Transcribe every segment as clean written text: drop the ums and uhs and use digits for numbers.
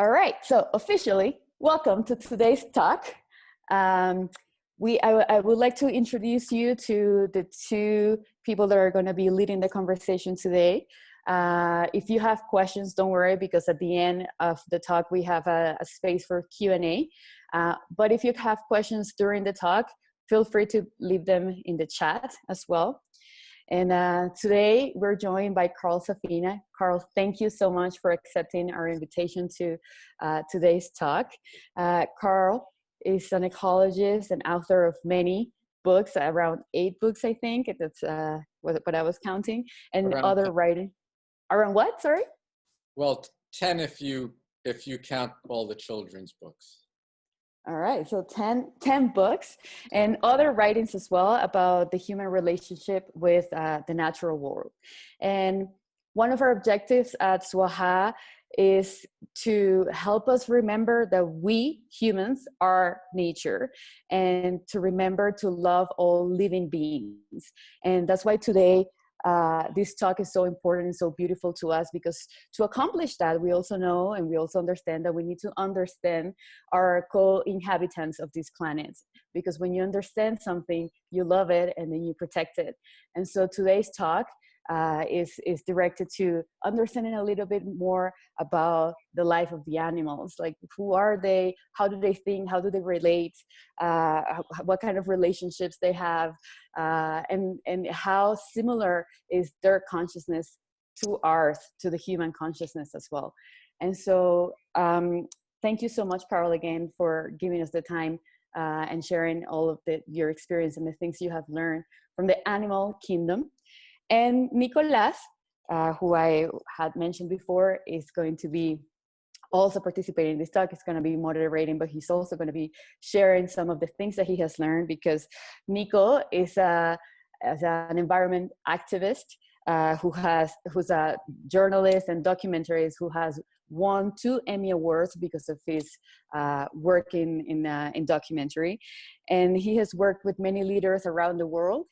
All right, so officially, welcome to today's talk. I would like to introduce you to the two people that are going to be leading the conversation today. If you have questions, don't worry, because at the end of the talk, we have a space for Q&A. But if you have questions during the talk, feel free to leave them in the chat as well. And today we're joined by Carl Safina. Carl, thank you so much for accepting our invitation to today's talk. Carl is an ecologist and author of many books, around 8 books, I think. That's what I was counting. And Around other 10. writing. Around what, sorry? Well, 10 if you count all the children's books. All right, so 10 books and other writings as well about the human relationship with the natural world. And one of our objectives at SWAHA is to help us remember that we humans are nature and to remember to love all living beings. And that's why today this talk is so important and so beautiful to us, because to accomplish that, we also know and we also understand that we need to understand our co-inhabitants of this planet, because when you understand something, you love it and then you protect it. And so today's talk is directed to understanding a little bit more about the life of the animals. Like, who are they? How do they think? How do they relate? What kind of relationships they have? And how similar is their consciousness to ours, to the human consciousness as well. And so thank you so much, Carl, again, for giving us the time and sharing all of your experience and the things you have learned from the animal kingdom. And Nicolás, who I had mentioned before, is going to be also participating in this talk. He's going to be moderating, but he's also going to be sharing some of the things that he has learned, because Nico is an environment activist who's a journalist and documentarist who has won 2 Emmy Awards because of his work in documentary. And he has worked with many leaders around the world,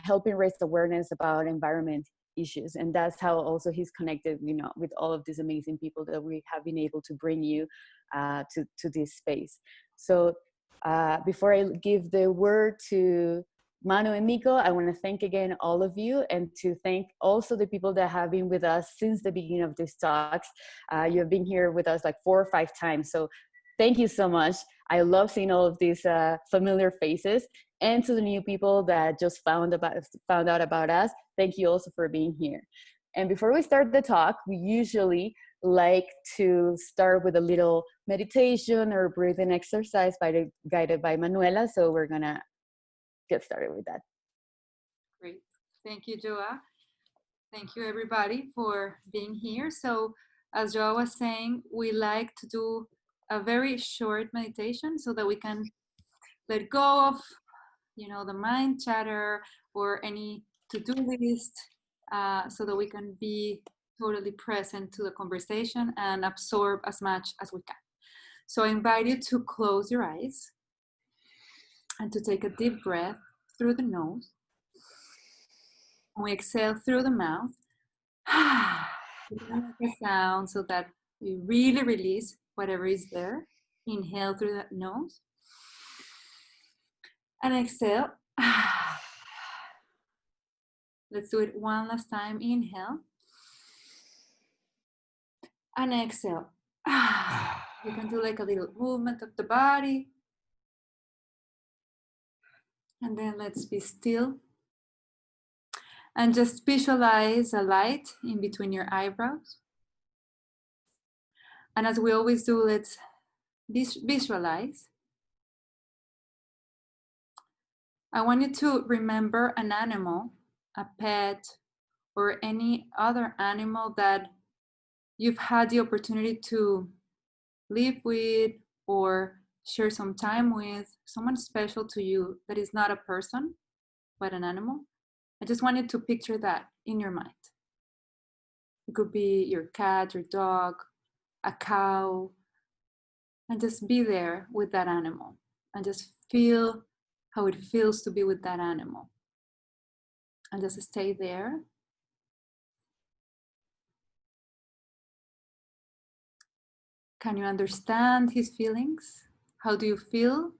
helping raise awareness about environment issues. And that's how also he's connected, with all of these amazing people that we have been able to bring you to this space. So before I give the word to Manu and Nico, I want to thank again all of you, and to thank also the people that have been with us since the beginning of these talks. You have been here with us like 4 or 5 times. So thank you so much. I love seeing all of these familiar faces. And to the new people that just found out about us, thank you also for being here. And before we start the talk, we usually like to start with a little meditation or breathing exercise guided by Manuela. So we're going to get started with that. Great. Thank you, Joa. Thank you, everybody, for being here. So as Joa was saying, we like to do a very short meditation so that we can let go of the mind chatter or any to-do list, so that we can be totally present to the conversation and absorb as much as we can. So I invite you to close your eyes and to take a deep breath through the nose. We exhale through the mouth. Make a sound so that you really release whatever is there. Inhale through the nose. And exhale. Let's do it one last time. Inhale. And exhale. You can do like a little movement of the body. And then let's be still. And just visualize a light in between your eyebrows. And as we always do, let's visualize. I want you to remember an animal, a pet, or any other animal that you've had the opportunity to live with or share some time with, someone special to you that is not a person, but an animal. I just want you to picture that in your mind. It could be your cat, your dog, a cow, and just be there with that animal and just feel how it feels to be with that animal. And just stay there. Can you understand his feelings? How do you feel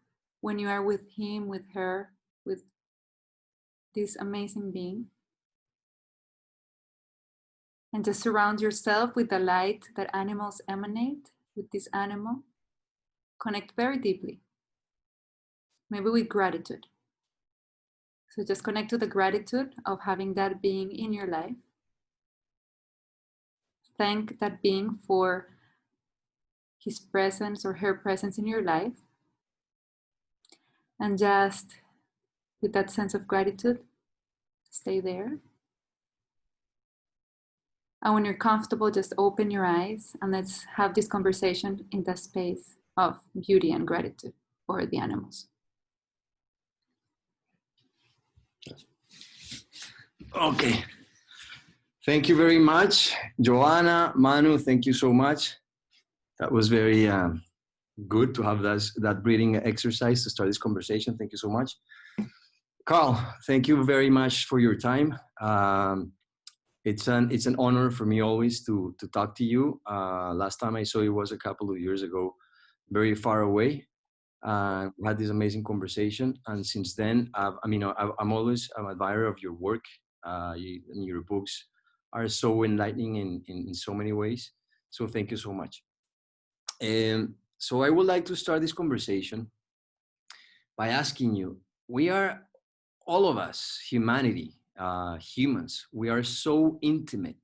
when you are with him, with her, with this amazing being? And just surround yourself with the light that animals emanate with this animal. Connect very deeply, maybe with gratitude. So just connect to the gratitude of having that being in your life. Thank that being for his presence or her presence in your life. And just with that sense of gratitude, stay there. And when you're comfortable, just open your eyes and let's have this conversation in the space of beauty and gratitude for the animals. Okay. Thank you very much. Joanna, Manu, thank you so much. That was very good to have that breathing exercise to start this conversation. Thank you so much. Carl, thank you very much for your time. It's an honor for me always to talk to you. Last time I saw you was a couple of years ago, very far away. We had this amazing conversation, and since then, I'm always an admirer of your work. Your books are so enlightening in so many ways. So thank you so much. So I would like to start this conversation by asking you, we are, all of us, humanity, humans, we are so intimate,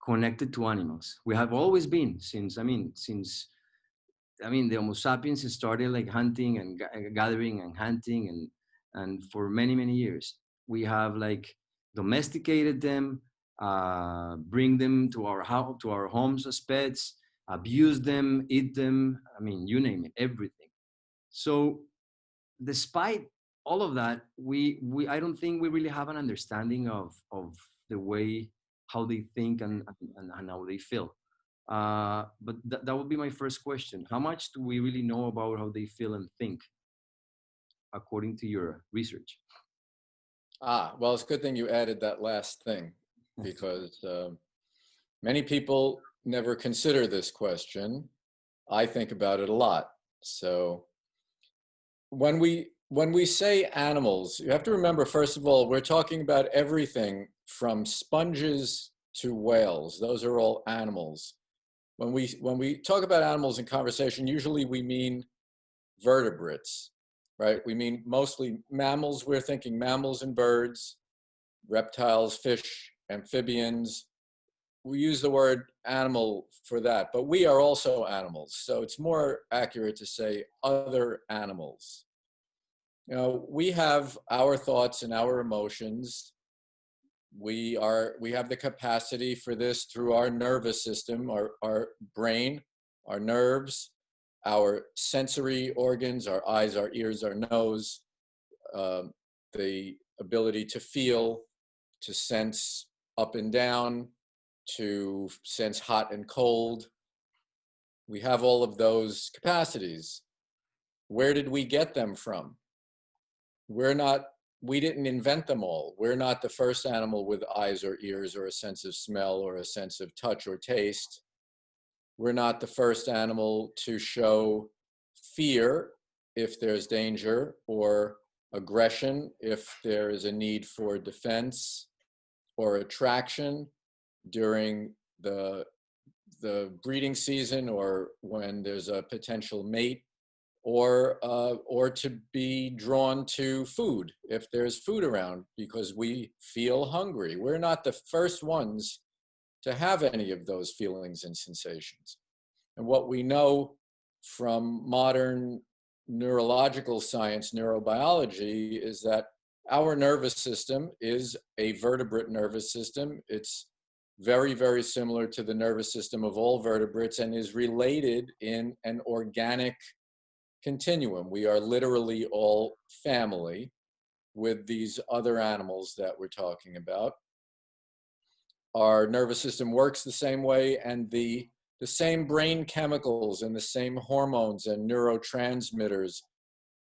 connected to animals. We have always been since the Homo sapiens started like hunting and gathering and hunting, and for many, many years, we have like domesticated them, bring them to our house, to our homes as pets, abuse them, eat them. I mean, you name it, everything. So despite all of that, I don't think we really have an understanding of the way how they think and how they feel. But that would be my first question. How much do we really know about how they feel and think, according to your research? Well, it's a good thing you added that last thing, because many people never consider this question. I think about it a lot. So when we say animals, you have to remember, first of all, we're talking about everything from sponges to whales. Those are all animals. When we talk about animals in conversation, usually we mean vertebrates, right? We mean mostly mammals. We're thinking mammals and birds, reptiles, fish, amphibians. We use the word animal for that, but we are also animals. So it's more accurate to say other animals. You know, we have our thoughts and our emotions. We have the capacity for this through our nervous system, our brain, our nerves, our sensory organs, our eyes, our ears, our nose, the ability to feel, to sense up and down, to sense hot and cold. We have all of those capacities. Where did we get them from? We didn't invent them all. We're not the first animal with eyes or ears or a sense of smell or a sense of touch or taste. We're not the first animal to show fear if there's danger, or aggression if there is a need for defense, or attraction during the breeding season, or when there's a potential mate, or to be drawn to food if there's food around because we feel hungry. We're not the first ones to have any of those feelings and sensations. And what we know from modern neurological science, neurobiology, is that our nervous system is a vertebrate nervous system. It's very, very similar to the nervous system of all vertebrates and is related in an organic continuum. We are literally all family with these other animals that we're talking about. Our nervous system works the same way, and the same brain chemicals and the same hormones and neurotransmitters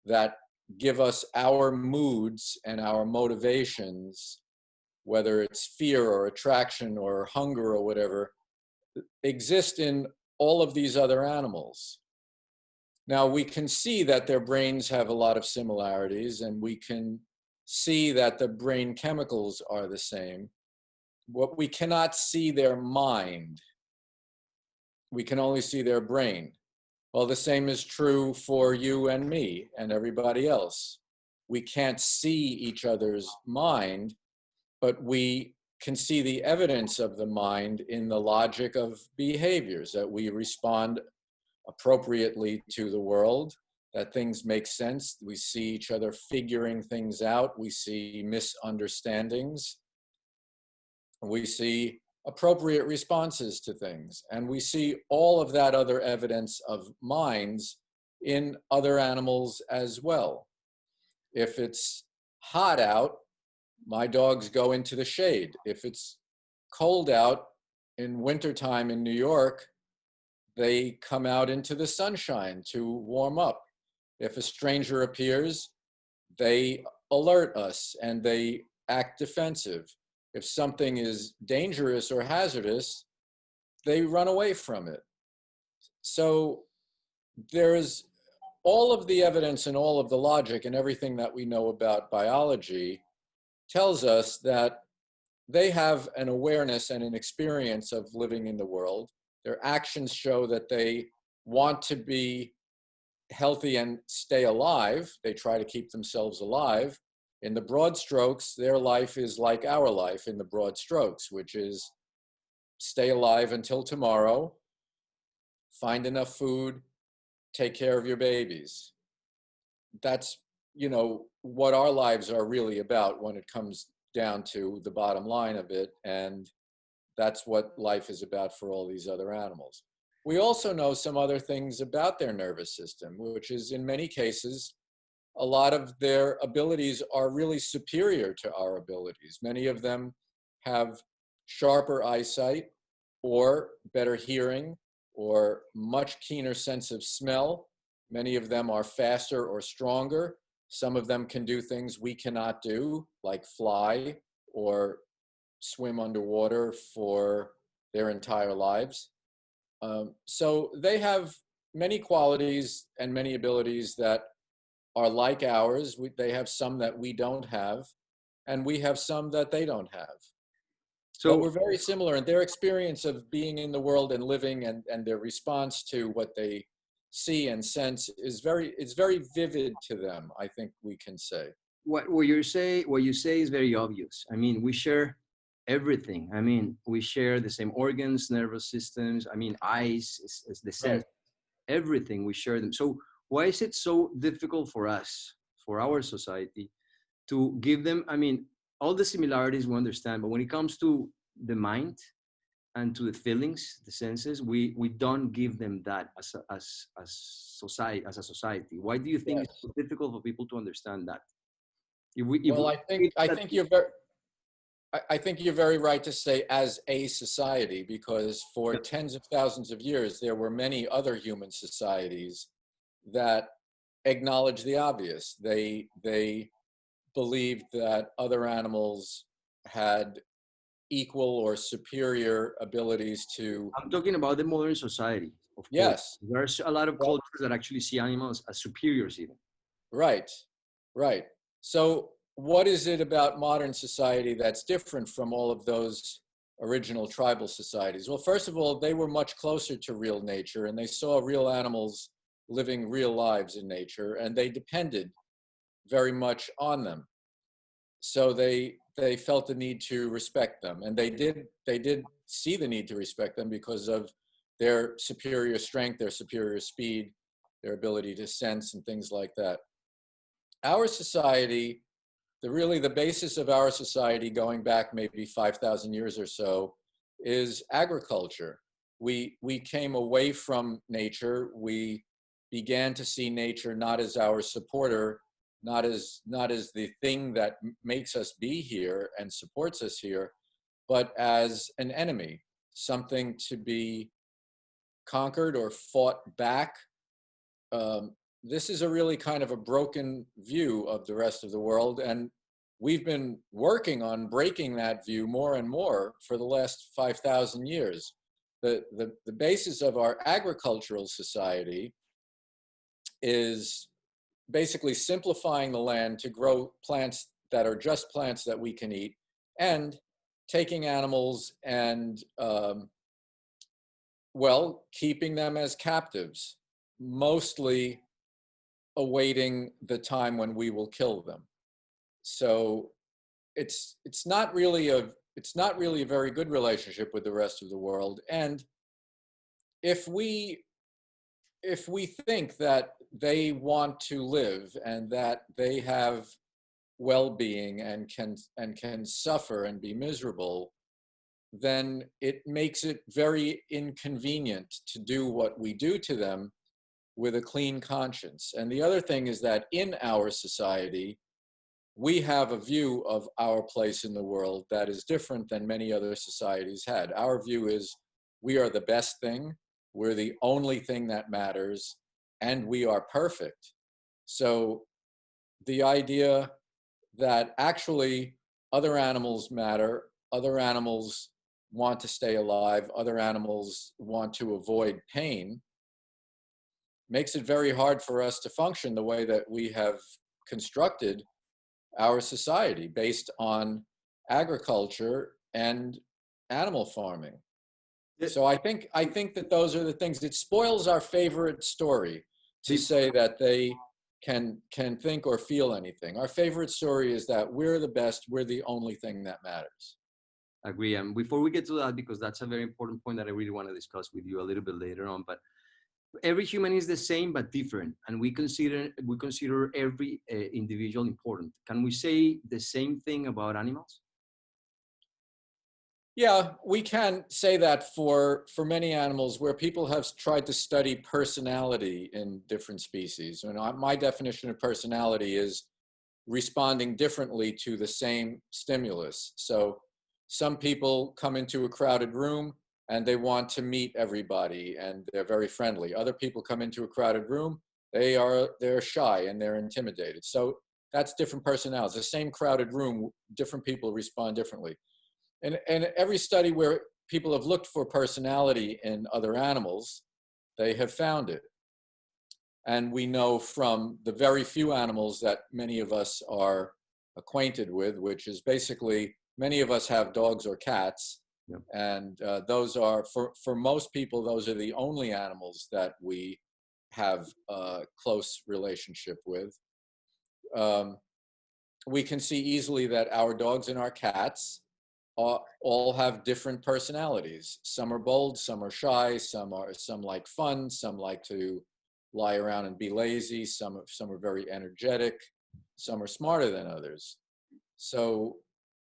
that give us our moods and our motivations, whether it's fear or attraction or hunger or whatever, exist in all of these other animals. Now, we can see that their brains have a lot of similarities, and we can see that the brain chemicals are the same. What we cannot see their mind. We can only see their brain. Well, the same is true for you and me and everybody else. We can't see each other's mind, but we can see the evidence of the mind in the logic of behaviors, that we respond appropriately to the world, that things make sense. We see each other figuring things out. We see misunderstandings. We see appropriate responses to things. And we see all of that other evidence of minds in other animals as well. If it's hot out, my dogs go into the shade. If it's cold out in wintertime in New York, they come out into the sunshine to warm up. If a stranger appears, they alert us and they act defensive. If something is dangerous or hazardous, they run away from it. So there's all of the evidence and all of the logic and everything that we know about biology tells us that they have an awareness and an experience of living in the world. Their actions show that they want to be healthy and stay alive. They try to keep themselves alive. In the broad strokes, their life is like our life in the broad strokes, which is stay alive until tomorrow, find enough food, take care of your babies. That's, you know, what our lives are really about when it comes down to the bottom line of it. And that's what life is about for all these other animals. We also know some other things about their nervous system, which is in many cases, a lot of their abilities are really superior to our abilities. Many of them have sharper eyesight or better hearing or much keener sense of smell. Many of them are faster or stronger. Some of them can do things we cannot do, like fly or swim underwater for their entire lives. So they have many qualities and many abilities that are like ours. They have some that we don't have, and we have some that they don't have. So but we're very similar, and their experience of being in the world and living and their response to what they see and sense is very vivid to them, I think we can say. What you say is very obvious. I mean, we share everything. I mean, we share the same organs, nervous systems. I mean, eyes, is the sense, right. Everything, we share them. So why is it so difficult for us, for our society, to give them, I mean, all the similarities we understand, but when it comes to the mind and to the feelings, the senses, we don't give them that as a society. Why do you think it's so difficult for people to understand that? I think you're very right to say as a society, because for tens of thousands of years, there were many other human societies that acknowledged the obvious. They believed that other animals had equal or superior abilities to... I'm talking about the modern society, of course. Yes. There's a lot of cultures that actually see animals as superiors even. Right, right. So what is it about modern society that's different from all of those original tribal societies? Well, first of all, they were much closer to real nature, and they saw real animals living real lives in nature, and they depended very much on them. So they felt the need to respect them, and they did see the need to respect them because of their superior strength, their superior speed, their ability to sense and things like that. Our society, the basis of our society going back maybe 5,000 years or so is agriculture. We came away from nature. We began to see nature not as our supporter, not as the thing that makes us be here and supports us here, but as an enemy, something to be conquered or fought back. This is a really kind of a broken view of the rest of the world, and we've been working on breaking that view more and more for the last 5,000 years. the basis of our agricultural society is basically simplifying the land to grow plants that are just plants that we can eat, and taking animals and, well, keeping them as captives, mostly awaiting the time when we will kill them. So it's not really a very good relationship with the rest of the world. And if we think that they want to live and that they have well-being and can suffer and be miserable, then it makes it very inconvenient to do what we do to them with a clean conscience. And the other thing is that in our society, we have a view of our place in the world that is different than many other societies had. Our view is we are the best thing, we're the only thing that matters, and we are perfect. So the idea that actually other animals matter, other animals want to stay alive, other animals want to avoid pain, makes it very hard for us to function the way that we have constructed our society based on agriculture and animal farming. So I think that those are the things. It spoils our favorite story to say that they can think or feel anything. Our favorite story is that we're the best, we're the only thing that matters. Agree. And before we get to that, because that's a very important point that I really want to discuss with you a little bit later on, but every human is the same but different, and we consider every individual important. Can we say the same thing about animals? Yeah, we can say that for many animals, where people have tried to study personality in different species. You know, my definition of personality is responding differently to the same stimulus. So some people come into a crowded room and they want to meet everybody and they're very friendly. Other people come into a crowded room, they're shy and they're intimidated. So that's different personalities. The same crowded room, different people respond differently. And every study where people have looked for personality in other animals, they have found it. And we know from the very few animals that many of us are acquainted with, which is basically, many of us have dogs or cats. Yep. And those are, for most people, those are the only animals that we have a close relationship with. We can see easily that our dogs and our cats all have different personalities. Some are bold, some are shy, some like fun, some like to lie around and be lazy, some are very energetic, some are smarter than others. So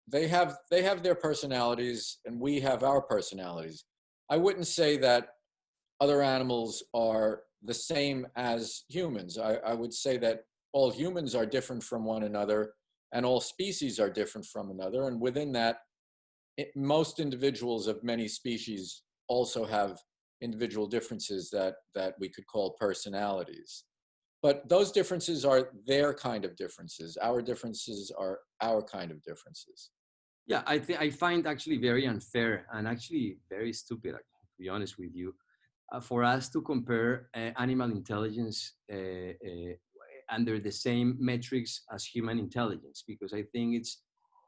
they have their personalities and we have our personalities. I wouldn't say that other animals are the same as humans. I would say that all humans are different from one another and all species are different from another. And within that, most individuals of many species also have individual differences that we could call personalities. But those differences are their kind of differences. Our differences are our kind of differences. Yeah, I find actually very unfair and actually very stupid, to be honest with you, for us to compare animal intelligence under the same metrics as human intelligence, because I think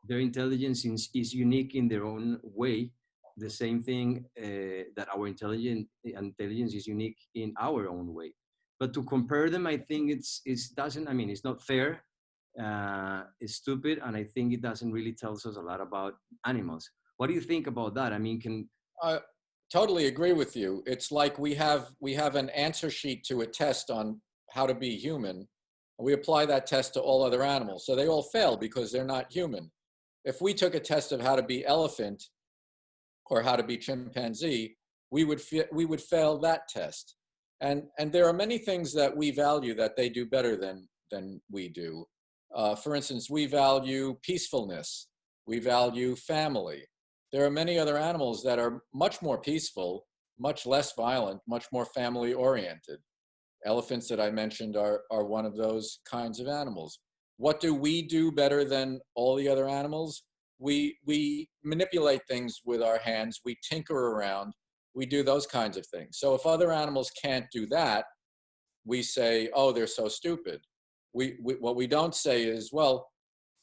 their intelligence is unique in their own way. The same thing that our intelligence is unique in our own way. But to compare them, I think it's not fair. It's stupid, and I think it doesn't really tell us a lot about animals. What do you think about that? I mean, I totally agree with you. It's like we have an answer sheet to a test on how to be human. We apply that test to all other animals, so they all fail because they're not human. If we took a test of how to be elephant or how to be chimpanzee, we would fail that test. And there are many things that we value that they do better than we do. For instance, we value peacefulness. We value family. There are many other animals that are much more peaceful, much less violent, much more family oriented. Elephants that I mentioned are one of those kinds of animals. What do we do better than all the other animals? We manipulate things with our hands. We tinker around. We do those kinds of things. So if other animals can't do that, we say, oh, they're so stupid. What we don't say is, well,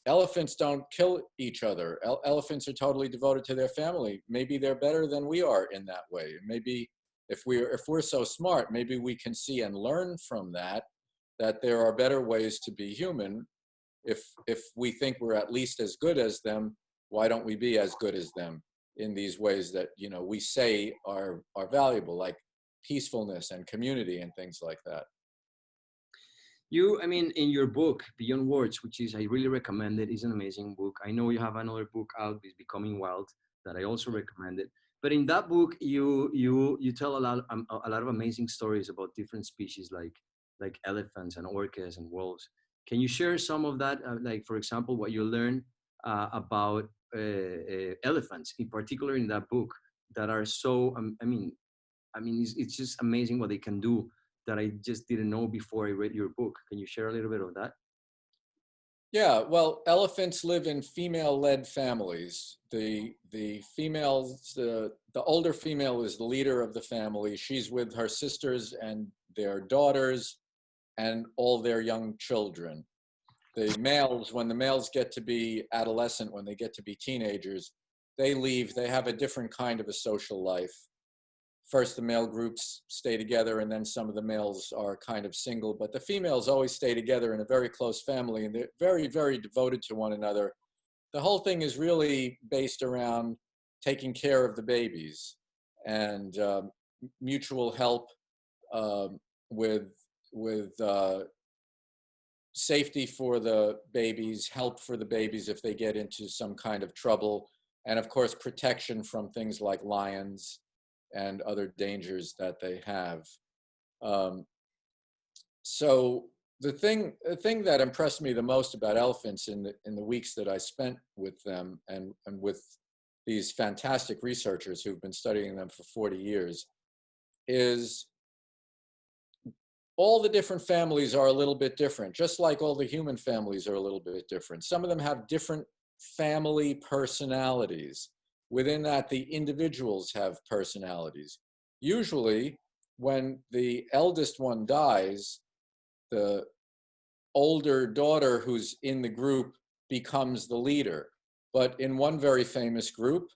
elephants don't kill each other. Elephants are totally devoted to their family. Maybe they're better than we are in that way. Maybe if we're so smart, maybe we can see and learn from that there are better ways to be human. If we think we're at least as good as them, why don't we be as good as them in these ways that, you know, we say are valuable, like peacefulness and community and things like that. I mean, in your book, Beyond Words, which is, I really recommend it, is an amazing book. I know you have another book out, is Becoming Wild, that I also recommend it. But in that book, you tell a lot of amazing stories about different species, like elephants and orcas and wolves. Can you share some of that? Like, for example, what you learned about elephants, in particular in that book, that are so, I mean, it's just amazing what they can do, that I just didn't know before I read your book. Can you share a little bit of that? Yeah, well, elephants live in female-led families. The females, the older female is the leader of the family. She's with her sisters and their daughters and all their young children. The males, when the males get to be adolescent, when they get to be teenagers, they leave. They have a different kind of a social life. First, the male groups stay together, and then some of the males are kind of single, but the females always stay together in a very close family, and they're very, very devoted to one another. The whole thing is really based around taking care of the babies and mutual help with safety for the babies, help for the babies if they get into some kind of trouble, and of course, protection from things like lions and other dangers that they have. So the thing that impressed me the most about elephants in the weeks that I spent with them and with these fantastic researchers who've been studying them for 40 years is all the different families are a little bit different, just like all the human families are a little bit different. Some of them have different family personalities. Within that, the individuals have personalities. Usually, when the eldest one dies, the older daughter who's in the group becomes the leader. But in one very famous group,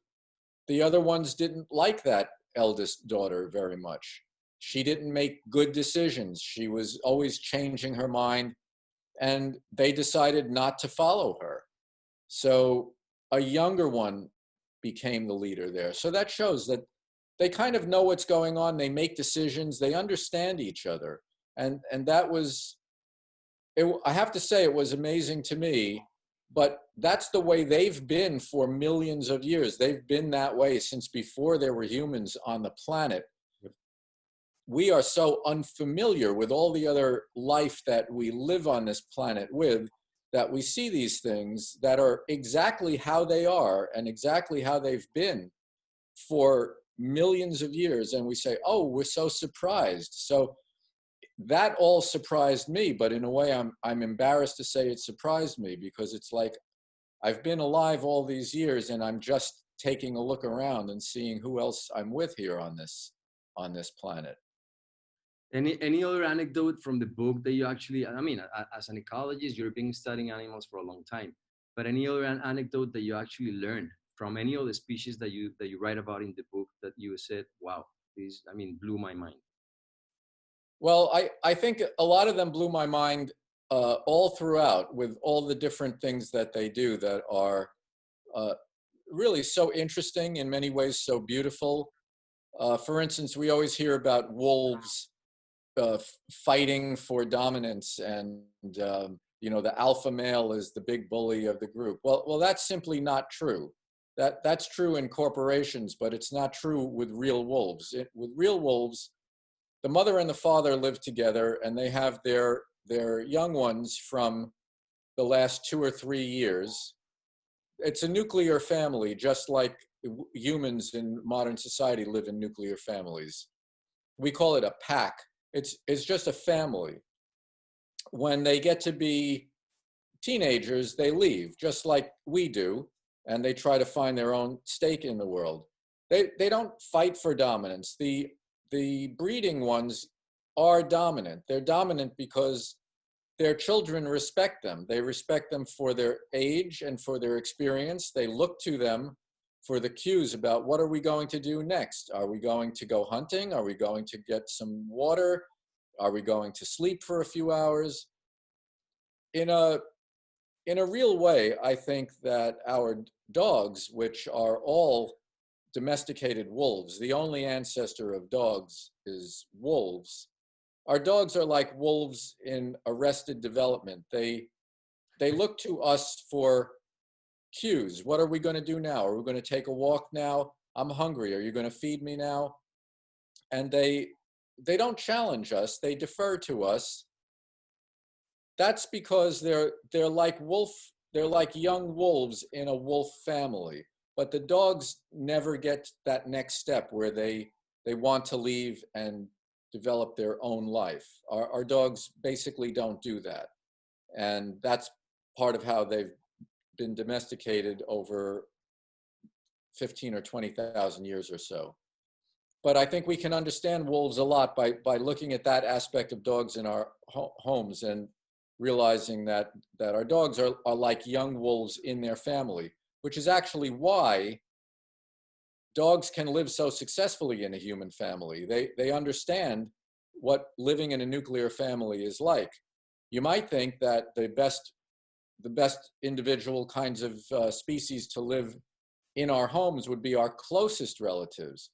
the other ones didn't like that eldest daughter very much. She didn't make good decisions. She was always changing her mind, and they decided not to follow her. So a younger one became the leader there. So that shows that they kind of know what's going on. They make decisions. They understand each other. And that was, I have to say, it was amazing to me, but that's the way they've been for millions of years. They've been that way since before there were humans on the planet. We are so unfamiliar with all the other life that we live on this planet with, that we see these things that are exactly how they are and exactly how they've been for millions of years. And we say, oh, we're so surprised. So that all surprised me, but in a way I'm embarrassed to say it surprised me, because it's like I've been alive all these years and I'm just taking a look around and seeing who else I'm with here on this planet. Any other anecdote from the book that you actually, I mean, as an ecologist, you've been studying animals for a long time, but any other anecdote that you actually learned from any of the species that you write about in the book that you said, wow, this, I mean, blew my mind? Well, I think a lot of them blew my mind all throughout, with all the different things that they do that are really so interesting, in many ways so beautiful. For instance, we always hear about wolves fighting for dominance, and you know, the alpha male is the big bully of the group. Well, that's simply not true. That's true in corporations, but it's not true with real wolves. With real wolves, the mother and the father live together, and they have their young ones from the last 2 or 3 years. It's a nuclear family, just like humans in modern society live in nuclear families. We call it a pack. It's just a family. When they get to be teenagers, they leave, just like we do, and they try to find their own stake in the world. They don't fight for dominance. The breeding ones are dominant. They're dominant because their children respect them. They respect them for their age and for their experience. They look to them for the cues about what are we going to do next? Are we going to go hunting? Are we going to get some water? Are we going to sleep for a few hours? In a real way, I think that our dogs, which are all domesticated wolves, the only ancestor of dogs is wolves. Our dogs are like wolves in arrested development. They look to us for cues. What are we going to do now? Are we going to take a walk now? I'm hungry. Are you going to feed me now? And they don't challenge us. They defer to us. That's because they're like young wolves in a wolf family. But the dogs never get that next step where they want to leave and develop their own life. Our dogs basically don't do that. And that's part of how they've been domesticated over 15 or 20,000 years or so. But I think we can understand wolves a lot by looking at that aspect of dogs in our homes and realizing that our dogs are like young wolves in their family, which is actually why dogs can live so successfully in a human family. They understand what living in a nuclear family is like. You might think that the best individual kinds of species to live in our homes would be our closest relatives.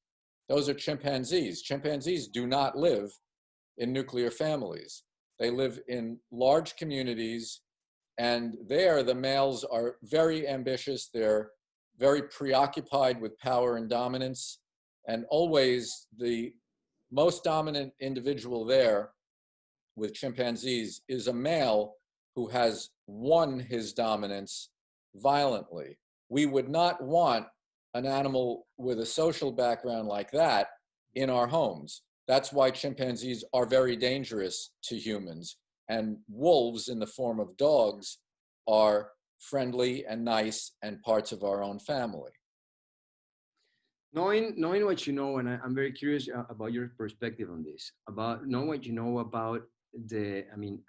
Those are chimpanzees. Chimpanzees do not live in nuclear families. They live in large communities, and there the males are very ambitious. They're very preoccupied with power and dominance, and always the most dominant individual there with chimpanzees is a male who has won his dominance violently. We would not want an animal with a social background like that in our homes. That's why chimpanzees are very dangerous to humans, and wolves in the form of dogs are friendly and nice and parts of our own family. Knowing what you know, and I'm very curious about your perspective on this, about knowing what you know about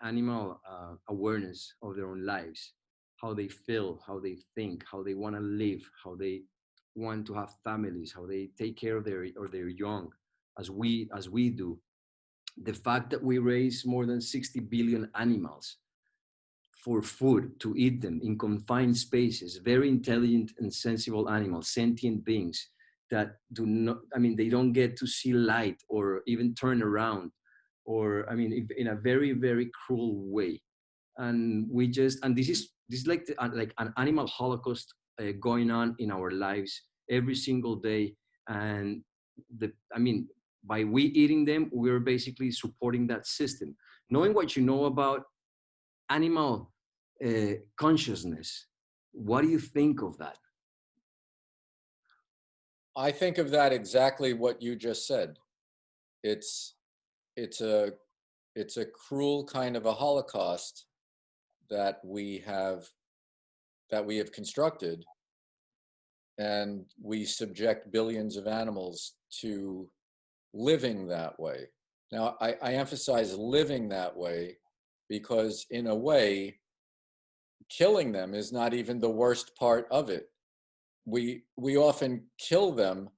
animal awareness of their own lives, how they feel, how they think, how they want to live, how they want to have families, how they take care of their young, as we do. The fact that we raise more than 60 billion animals for food, to eat them in confined spaces, very intelligent and sensible animals, sentient beings that do not, they don't get to see light or even turn around, or in a very, very cruel way. And this is like an animal holocaust going on in our lives every single day. And by we eating them, we're basically supporting that system. Knowing what you know about animal consciousness, what do you think of that? I think of that exactly what you just said. It's a cruel kind of a holocaust that we have constructed, and we subject billions of animals to living that way. Now, I emphasize living that way because, in a way, killing them is not even the worst part of it. We often kill them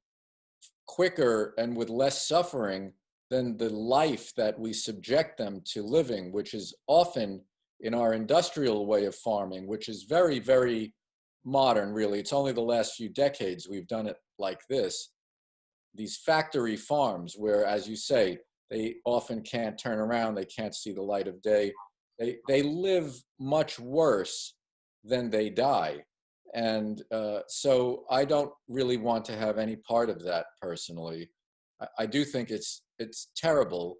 quicker and with less suffering than the life that we subject them to living, which is often in our industrial way of farming, which is very, very modern, really. It's only the last few decades we've done it like this. These factory farms where, as you say, they often can't turn around, they can't see the light of day. They live much worse than they die. And so I don't really want to have any part of that personally. I do think it's terrible,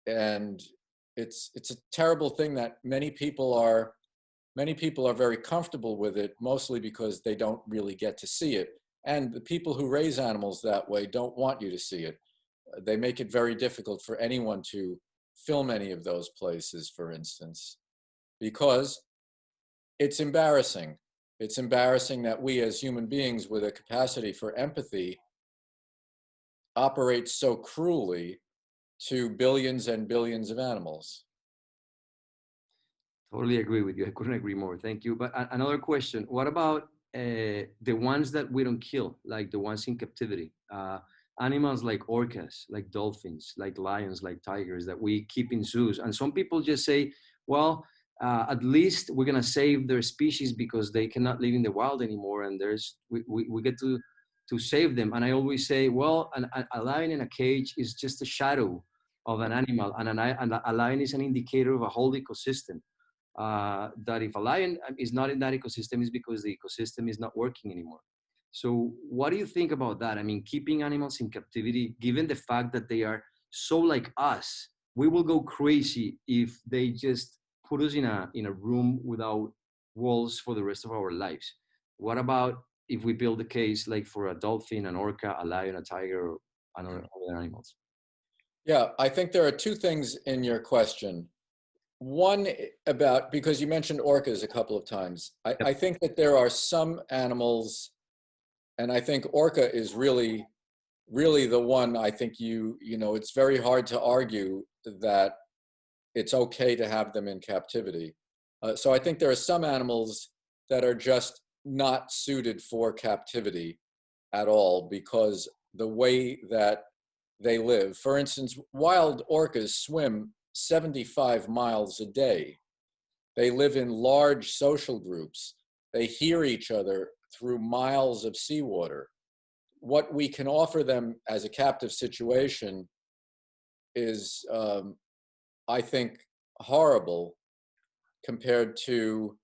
and it's a terrible thing that many people are very comfortable with it, mostly because they don't really get to see it. And the people who raise animals that way don't want you to see it. They make it very difficult for anyone to film any of those places, for instance, because it's embarrassing. It's embarrassing that we as human beings with a capacity for empathy operates so cruelly to billions and billions of animals. Totally agree with you. I couldn't agree more. Thank you. But another question: what about the ones that we don't kill, like the ones in captivity? Animals like orcas, like dolphins, like lions, like tigers that we keep in zoos. And some people just say, well, at least we're gonna save their species because they cannot live in the wild anymore, and we get to save them. And I always say, well, a lion in a cage is just a shadow of an animal, and a lion is an indicator of a whole ecosystem. That if a lion is not in that ecosystem is because the ecosystem is not working anymore. So what do you think about that? I mean, keeping animals in captivity, given the fact that they are so like us, we will go crazy if they just put us in a room without walls for the rest of our lives. What about if we build a case like for a dolphin, an orca, a lion, a tiger, or other animals? Yeah, I think there are two things in your question. One about, because you mentioned orcas a couple of times, I think that there are some animals, and I think orca is really the one. I think you know, it's very hard to argue that it's okay to have them in captivity. So I think there are some animals that are just not suited for captivity at all because the way that they live. For instance, wild orcas swim 75 miles a day. They live in large social groups. They hear each other through miles of seawater. What we can offer them as a captive situation is, I think, horrible compared to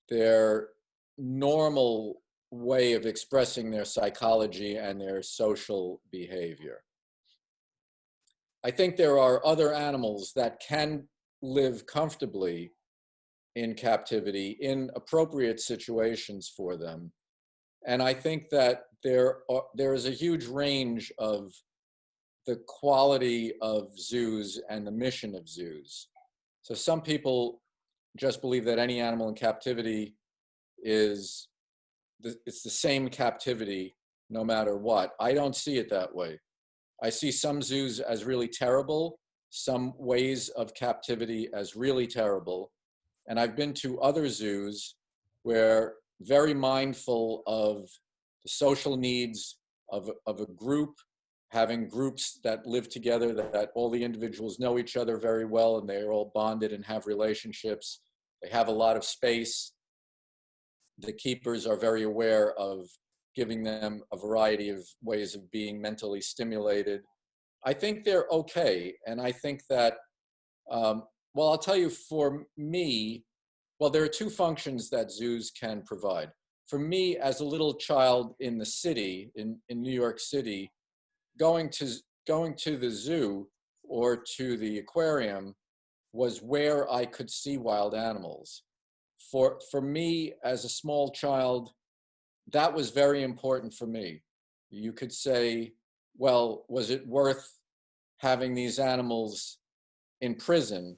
their normal way of expressing their psychology and their social behavior. I think there are other animals that can live comfortably in captivity in appropriate situations for them. And I think that there is a huge range of the quality of zoos and the mission of zoos. So some people just believe that any animal in captivity it's the same captivity no matter what. I don't see it that way. I see some zoos as really terrible, some ways of captivity as really terrible. And I've been to other zoos where very mindful of the social needs of a group, having groups that live together, that all the individuals know each other very well and they're all bonded and have relationships. They have a lot of space. The keepers are very aware of giving them a variety of ways of being mentally stimulated. I think they're okay. And I think that, well, I'll tell you, for me, well, there are two functions that zoos can provide. For me, as a little child in the city, in New York City, going to the zoo or to the aquarium was where I could see wild animals. For me, as a small child, that was very important for me. You could say, well, was it worth having these animals in prison?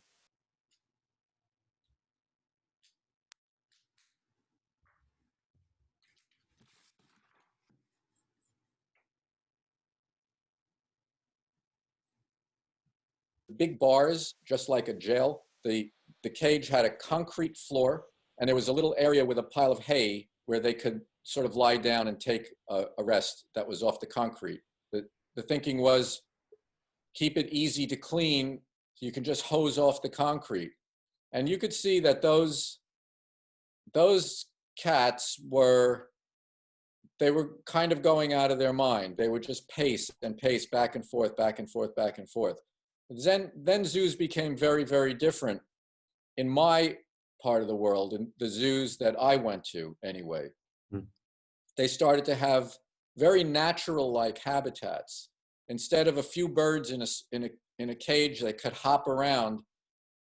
Big bars, just like a jail. The cage had a concrete floor, and there was a little area with a pile of hay where they could sort of lie down and take a rest that was off the concrete. The thinking was, keep it easy to clean, so you can just hose off the concrete. And you could see that those cats were kind of going out of their mind. They would just pace and pace back and forth, back and forth, back and forth. Then zoos became very, very different in my part of the world, in the zoos that I went to anyway. They started to have very natural-like habitats. Instead of a few birds in a cage that could hop around,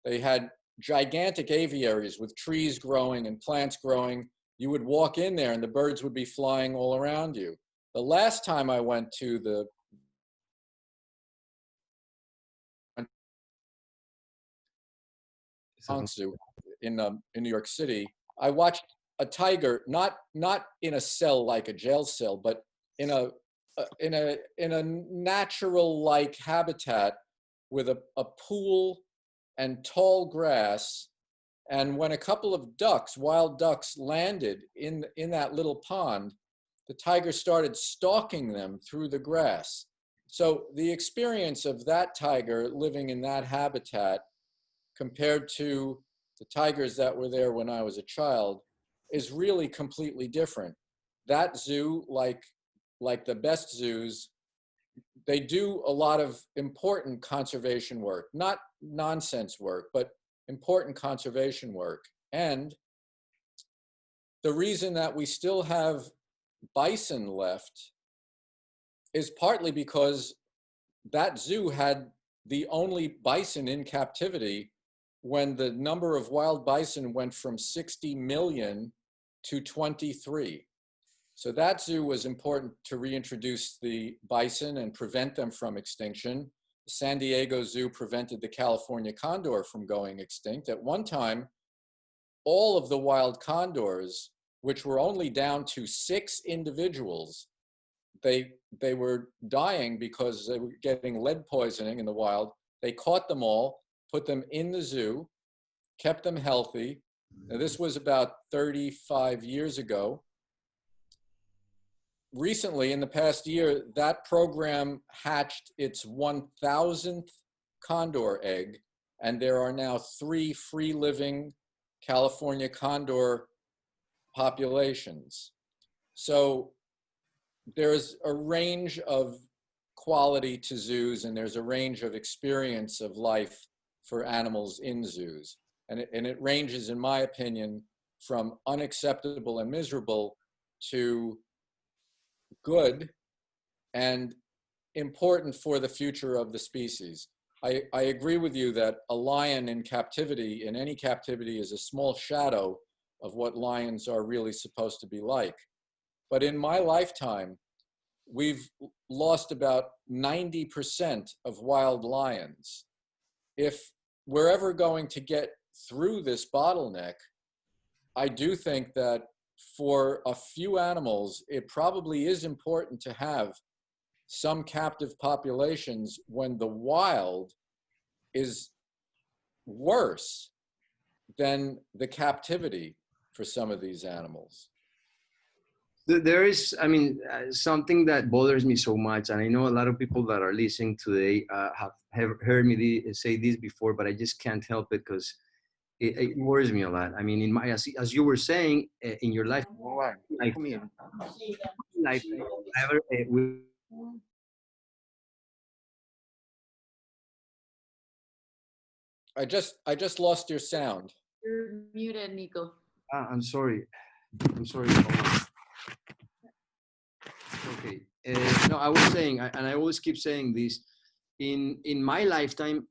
they had gigantic aviaries with trees growing and plants growing. You would walk in there and the birds would be flying all around you. The last time I went to the zoo in New York City, I watched a tiger, not in a cell like a jail cell, but in in a natural-like habitat with a pool and tall grass. And when a couple of ducks, wild ducks, landed in that little pond, the tiger started stalking them through the grass. So the experience of that tiger living in that habitat compared to the tigers that were there when I was a child is really completely different. That zoo, like the best zoos, they do a lot of important conservation work, not nonsense work, but important conservation work. And the reason that we still have bison left is partly because that zoo had the only bison in captivity when the number of wild bison went from 60 million to 23. So that zoo was important to reintroduce the bison and prevent them from extinction. The San Diego Zoo prevented the California condor from going extinct. At one time, all of the wild condors, which were only down to 6 individuals, they were dying because they were getting lead poisoning in the wild. They caught them all, put them in the zoo, kept them healthy. Now, this was about 35 years ago. Recently, in the past year, that program hatched its 1,000th condor egg, and there are now 3 free-living California condor populations. So there's a range of quality to zoos, and there's a range of experience of life for animals in zoos. And it ranges, in my opinion, from unacceptable and miserable to good and important for the future of the species. I agree with you that a lion in captivity, in any captivity, is a small shadow of what lions are really supposed to be like. But in my lifetime, we've lost about 90% of wild lions. If we're ever going to get through this bottleneck, I do think that for a few animals, it probably is important to have some captive populations when the wild is worse than the captivity for some of these animals. There is, I mean, something that bothers me so much, and I know a lot of people that are listening today have heard me say this before, but I just can't help it because it worries me a lot. I mean, in my, as you were saying, in your life, I just lost your sound. You're muted, Nico. I'm sorry. Okay. No, I was saying, and I always keep saying this, in my lifetime,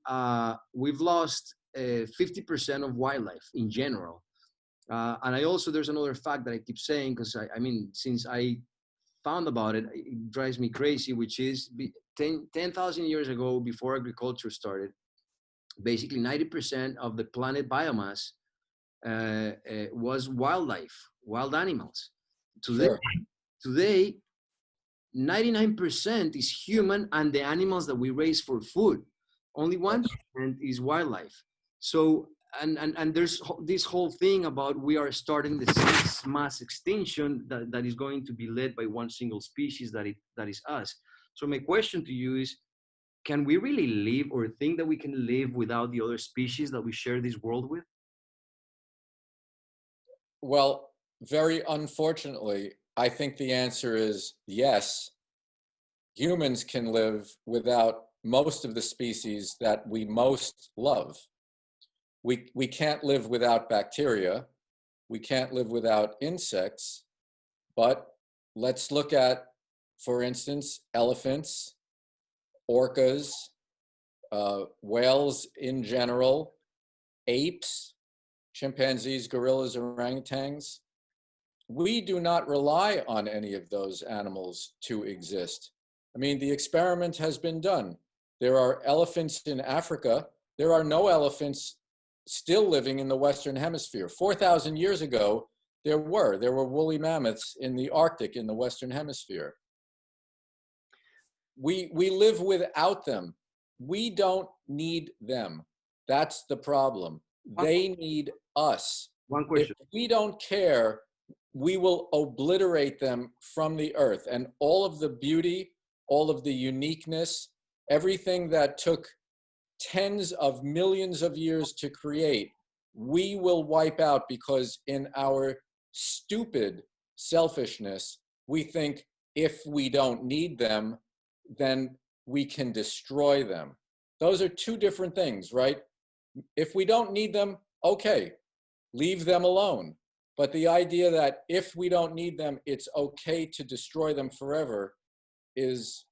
we've lost 50% of wildlife in general. And I also, there's another fact that I keep saying, because I mean, since I found about it, it drives me crazy, which is 10,000 years ago, before agriculture started, basically 90% of the planet biomass was wildlife, wild animals. Today, 99% is human and the animals that we raise for food. Only 1% is wildlife. So, and there's this whole thing about we are starting the 6th mass extinction that is going to be led by one single species, that is us. So my question to you is, can we really live or think that we can live without the other species that we share this world with? Well, very unfortunately, I think the answer is yes. Humans can live without most of the species that we most love. We can't live without bacteria. We can't live without insects. But let's look at, for instance, elephants, orcas, whales in general, apes, chimpanzees, gorillas, orangutans. We do not rely on any of those animals to exist. I mean, the experiment has been done. There are elephants in Africa. There are no elephants still living in the Western Hemisphere. 4,000 years ago, there were woolly mammoths in the Arctic in the Western Hemisphere. we live without them. We don't need them. That's the problem. They need us. One question. If we don't care, we will obliterate them from the earth. And all of the beauty, all of the uniqueness, everything that took tens of millions of years to create, we will wipe out, because in our stupid selfishness, we think if we don't need them, then we can destroy them. Those are two different things, right? If we don't need them, okay, leave them alone. But the idea that if we don't need them, it's okay to destroy them forever is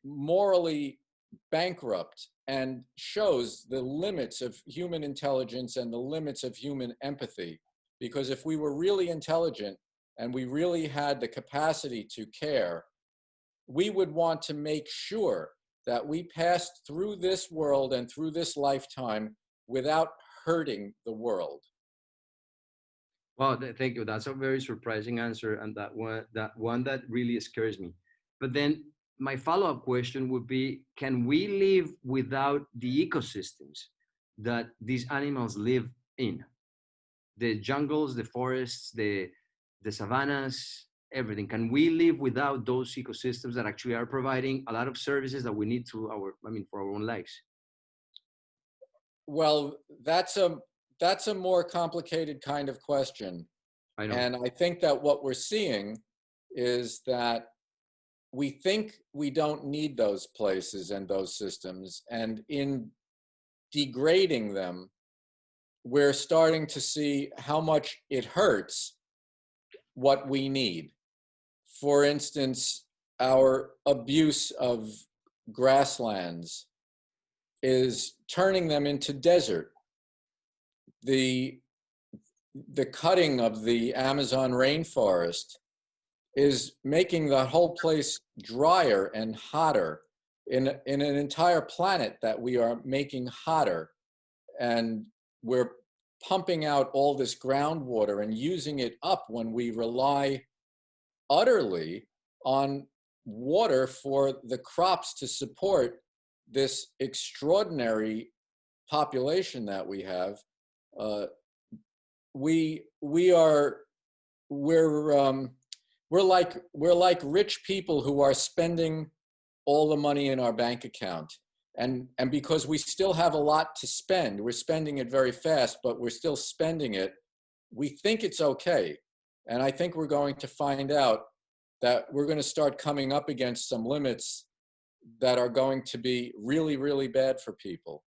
morally bankrupt and shows the limits of human intelligence and the limits of human empathy. Because if we were really intelligent and we really had the capacity to care, we would want to make sure that we passed through this world and through this lifetime without hurting the world. Well, thank you. That's a very surprising answer, and that one that really scares me. But then my follow-up question would be, can we live without the ecosystems that these animals live in? The jungles, the forests, the savannas, everything. Can we live without those ecosystems that actually are providing a lot of services that we need to for our own lives? Well, that's a more complicated kind of question. I know. And I think that what we're seeing is that we think we don't need those places and those systems. And in degrading them, we're starting to see how much it hurts what we need. For instance, our abuse of grasslands is turning them into desert. The cutting of the Amazon rainforest is making the whole place drier and hotter in an entire planet that we are making hotter. And we're pumping out all this groundwater and using it up when we rely utterly on water for the crops to support this extraordinary population that we have. We're like rich people who are spending all the money in our bank account. And because we still have a lot to spend, we're spending it very fast, but we're still spending it. We think it's okay. And I think we're going to find out that we're going to start coming up against some limits that are going to be really, really bad for people.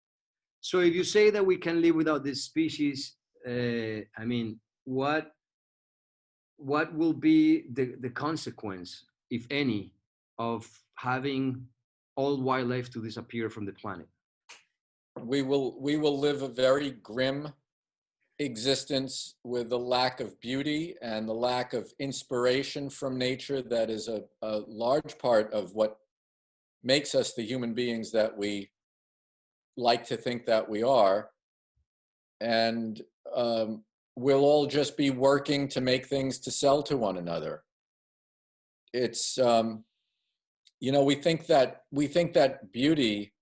So if you say that we can live without this species, what will be the consequence, if any, of having all wildlife to disappear from the planet? We will live a very grim existence with the lack of beauty and the lack of inspiration from nature that is a large part of what makes us the human beings that we like to think that we are. And we'll all just be working to make things to sell to one another. It's we think that beauty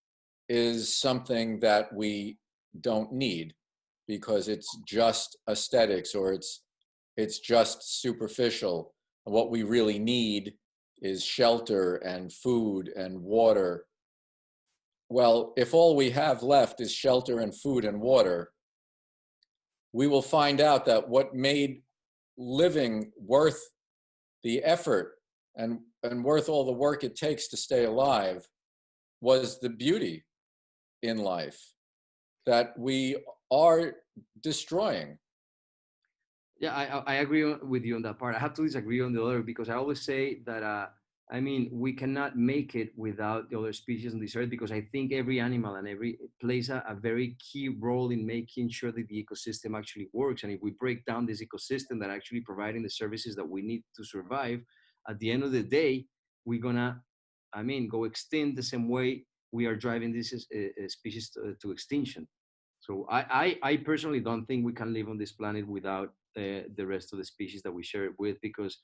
is something that we don't need because it's just aesthetics or it's just superficial. What we really need is shelter and food and water. Well, if all we have left is shelter and food and water, we will find out that what made living worth the effort and worth all the work it takes to stay alive was the beauty in life that we are destroying. Yeah, I agree with you on that part. I have to disagree on the other, because I always say that we cannot make it without the other species on this earth, because I think every animal and every plays a very key role in making sure that the ecosystem actually works. And if we break down this ecosystem that actually providing the services that we need to survive, at the end of the day, we're gonna, go extinct the same way we are driving this species to extinction. So I personally don't think we can live on this planet without the rest of the species that we share it with, because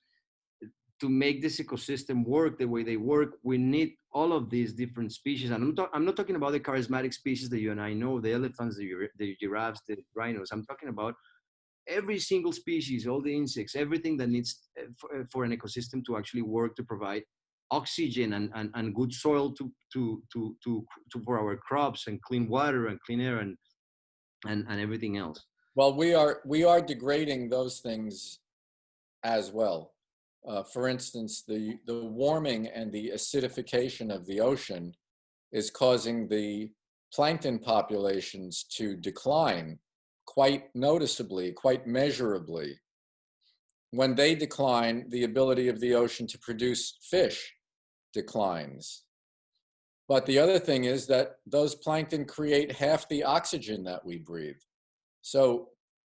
to make this ecosystem work the way they work, we need all of these different species. And I'm not talking about the charismatic species that you and I know, the elephants, the giraffes, the rhinos. I'm talking about every single species, all the insects, everything that needs for an ecosystem to actually work, to provide oxygen and good soil to for our crops, and clean water and clean air and everything else. Well, we are degrading those things as well. For instance, the warming and the acidification of the ocean is causing the plankton populations to decline quite noticeably, quite measurably. When they decline, the ability of the ocean to produce fish declines. But the other thing is that those plankton create half the oxygen that we breathe. So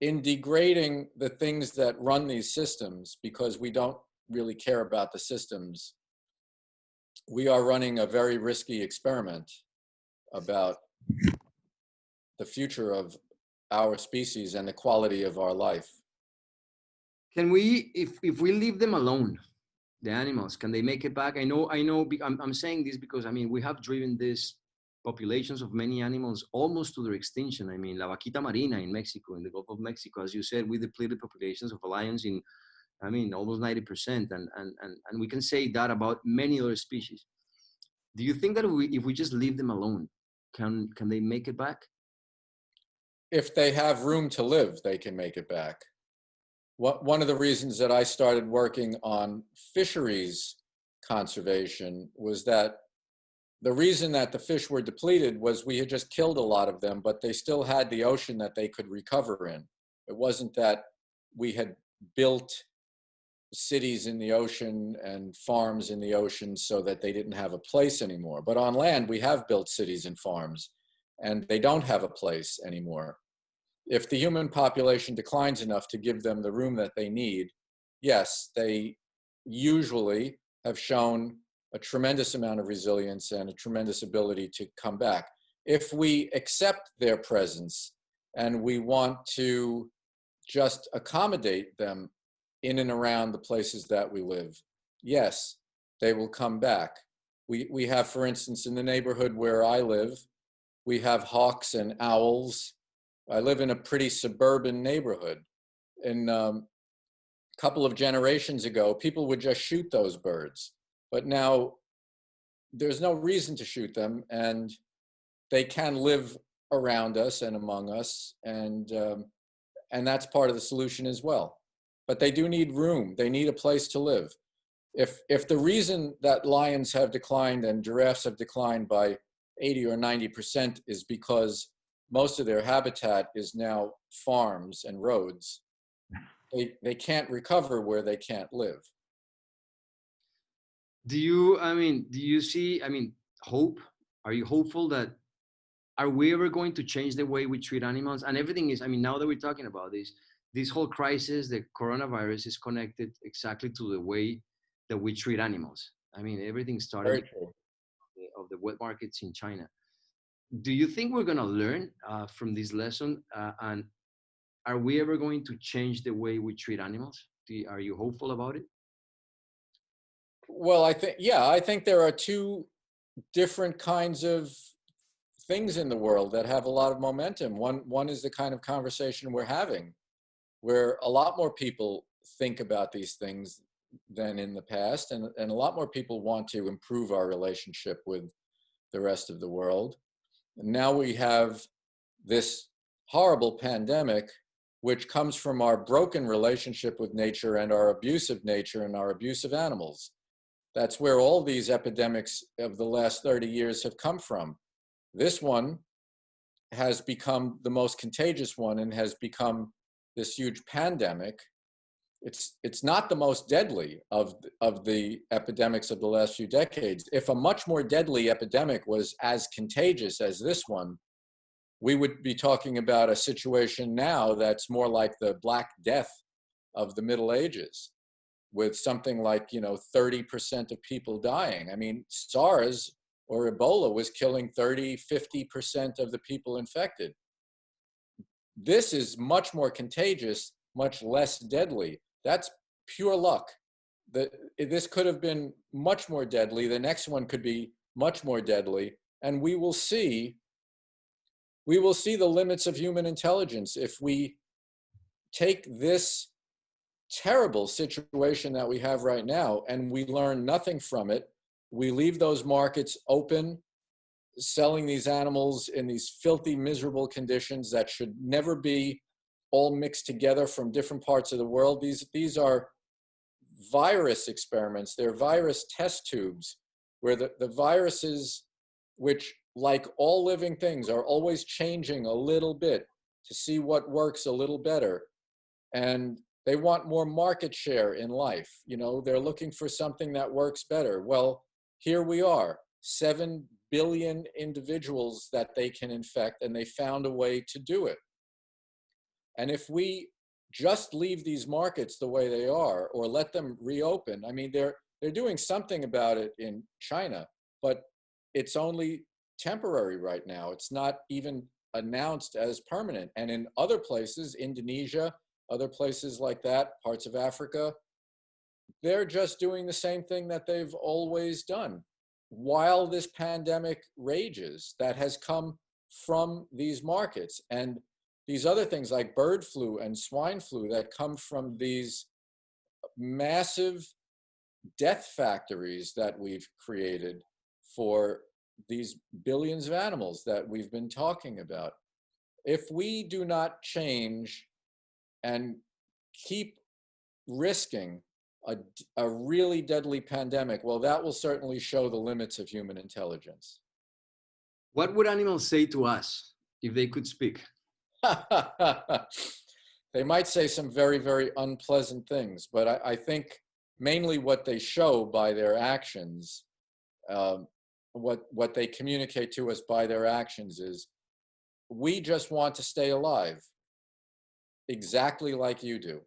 in degrading the things that run these systems, because we don't really care about the systems, we are running a very risky experiment about the future of our species and the quality of our life. Can we, if we leave them alone, the animals, can they make it back? I know. I'm saying this because we have driven these populations of many animals almost to their extinction. La vaquita marina in Mexico, in the Gulf of Mexico, as you said, we depleted populations of lions in, almost 90%, and we can say that about many other species. Do you think that if we just leave them alone, can they make it back? If they have room to live, they can make it back. One of the reasons that I started working on fisheries conservation was that the reason that the fish were depleted was we had just killed a lot of them, but they still had the ocean that they could recover in. It wasn't that we had built cities in the ocean and farms in the ocean so that they didn't have a place anymore. But on land, we have built cities and farms, and they don't have a place anymore. If the human population declines enough to give them the room that they need, yes, they usually have shown a tremendous amount of resilience and a tremendous ability to come back. If we accept their presence and we want to just accommodate them in and around the places that we live, yes, they will come back. We have, for instance, in the neighborhood where I live, we have hawks and owls. I live in a pretty suburban neighborhood. And a couple of generations ago, people would just shoot those birds. But now there's no reason to shoot them, and they can live around us and among us, and that's part of the solution as well. But they do need room. They need a place to live. If the reason that lions have declined and giraffes have declined by 80 or 90% is because most of their habitat is now farms and roads, they can't recover where they can't live. Do you see, hope? Are you hopeful that, are we ever going to change the way we treat animals? And everything is, now that we're talking about this whole crisis, the coronavirus is connected exactly to the way that we treat animals. Everything started of the wet markets in China. Do you think we're going to learn from this lesson? And are we ever going to change the way we treat animals? Are you hopeful about it? Well, I think there are two different kinds of things in the world that have a lot of momentum. One is the kind of conversation we're having, where a lot more people think about these things than in the past, and a lot more people want to improve our relationship with the rest of the world. And now we have this horrible pandemic, which comes from our broken relationship with nature and our abuse of nature and our abuse of animals. That's where all these epidemics of the last 30 years have come from. This one has become the most contagious one and has become this huge pandemic. It's not the most deadly of the epidemics of the last few decades. If a much more deadly epidemic was as contagious as this one, we would be talking about a situation now that's more like the Black Death of the Middle Ages, with something like 30% of people dying. SARS or Ebola was killing 30-50% of the people infected. This is much more contagious, much less deadly. That's pure luck. this could have been much more deadly. The next one could be much more deadly. And we will see the limits of human intelligence if we take this terrible situation that we have right now and we learn nothing from it. We leave those markets open, selling these animals in these filthy, miserable conditions that should never be all mixed together from different parts of the world. These are virus experiments. They're virus test tubes where the viruses, which like all living things are always changing a little bit to see what works a little better. And they want more market share in life. You know, they're looking for something that works better. Well, here we are, 7 billion individuals that they can infect, and they found a way to do it. And if we just leave these markets the way they are or let them reopen, I mean, they're doing something about it in China, but it's only temporary right now. It's not even announced as permanent. And in other places, Indonesia, other places like that, parts of Africa, they're just doing the same thing that they've always done while this pandemic rages that has come from these markets. And these other things like bird flu and swine flu that come from these massive death factories that we've created for these billions of animals that we've been talking about. If we do not change and keep risking a really deadly pandemic, well, that will certainly show the limits of human intelligence. What would animals say to us if they could speak? They might say some very, very unpleasant things, but I think mainly what they show by their actions, what they communicate to us by their actions is, we just want to stay alive, exactly like you do.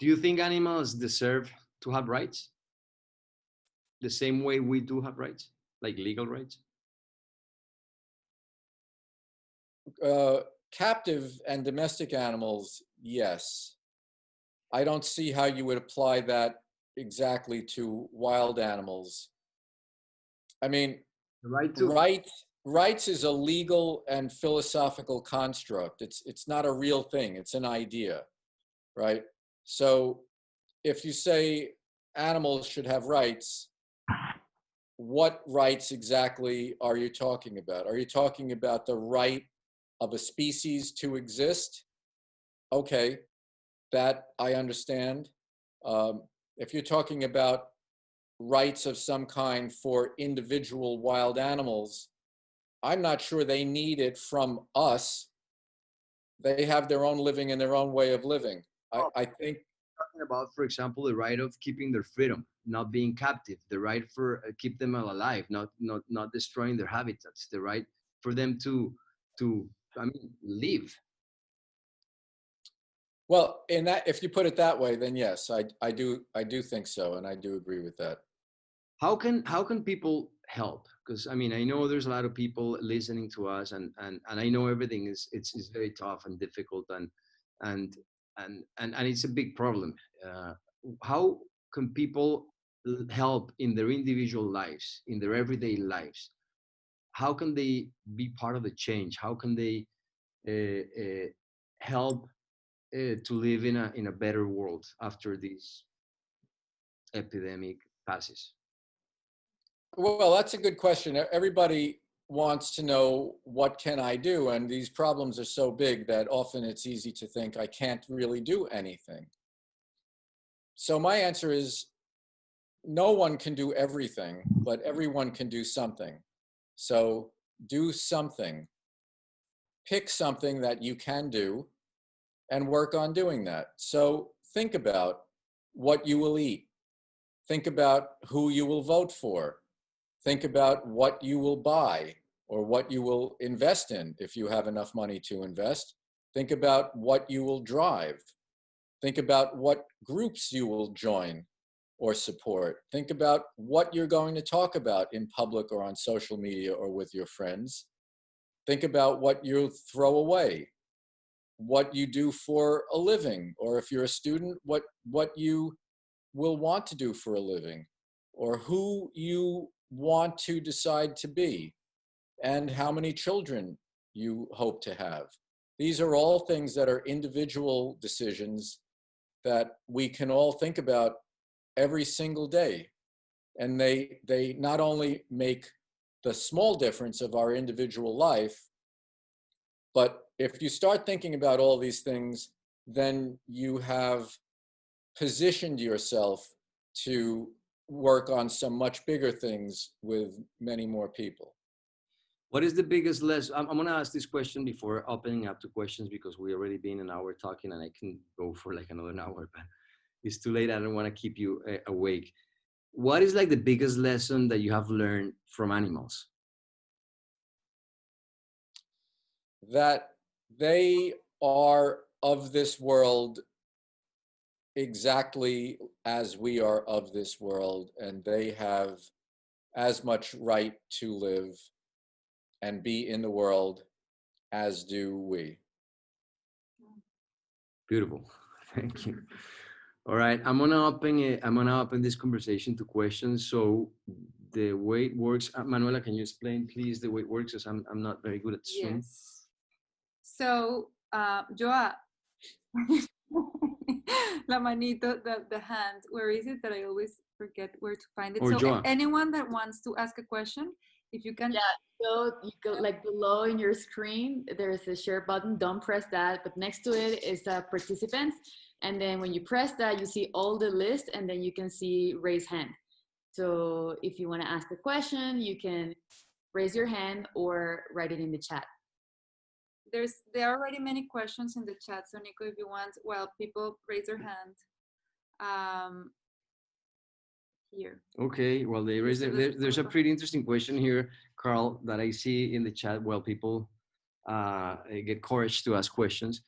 Do you think animals deserve to have rights? The same way we do have rights, like legal rights? Captive and domestic animals, yes. I don't see how you would apply that exactly to wild animals. I mean, rights is a legal and philosophical construct. It's not a real thing. It's an idea, right? So if you say animals should have rights, what rights exactly are you talking about? Are you talking about the right of a species to exist? Okay, that I understand. If you're talking about rights of some kind for individual wild animals, I'm not sure they need it from us. They have their own living and their own way of living. I think talking about, for example, the right of keeping their freedom, not being captive, the right for keep them alive, not destroying their habitats, the right for them to live. Well, in that, if you put it that way, then yes, I do think so, and I do agree with that. How can people help? Because I mean, I know there's a lot of people listening to us, and I know everything is very tough and difficult, and it's a big problem. How can people help in their individual lives, in their everyday lives? How can they be part of the change? How can they help to live in a better world after this epidemic passes? Well, that's a good question. Everybody wants to know, what can I do? And these problems are so big that often it's easy to think I can't really do anything. So my answer is, no one can do everything, but everyone can do something. So do something. Pick something that you can do and work on doing that. So think about what you will eat. Think about who you will vote for. Think about what you will buy or what you will invest in if you have enough money to invest. Think about what you will drive. Think about what groups you will join or support. Think about what you're going to talk about in public or on social media or with your friends. Think about what you throw away, what you do for a living, or if you're a student, what you will want to do for a living, or who you want to decide to be, and how many children you hope to have. These are all things that are individual decisions that we can all think about every single day. And they not only make the small difference of our individual life, but if you start thinking about all these things, then you have positioned yourself to work on some much bigger things with many more people. What is the biggest lesson? I'm going to ask this question before opening up to questions, because we already been an hour talking and I can go for like another hour, but it's too late. I don't want to keep you awake. What is like the biggest lesson that you have learned from animals? That they are of this world exactly as we are of this world, and they have as much right to live and be in the world as do we. Beautiful. Thank you. All right, I'm gonna open this conversation to questions. So the way it works, Manuela, can you explain please the way it works? Because I'm not very good at Zoom. Yes. So, Joa, la manito, the hand, where is it that I always forget where to find it? Or So Joa. anyone that wants to ask a question, if you can. Yeah, so you go like below in your screen, there's a share button. Don't press that, but next to it is participants. And then when you press that, you see all the list, and then you can see raise hand. So if you want to ask a question, you can raise your hand or write it in the chat. There are already many questions in the chat. So Nico, if you want, well, people raise their hand. Here. Okay, well, they raised there's a pretty interesting question here, Carl, that I see in the chat. Well, people get courage to ask questions.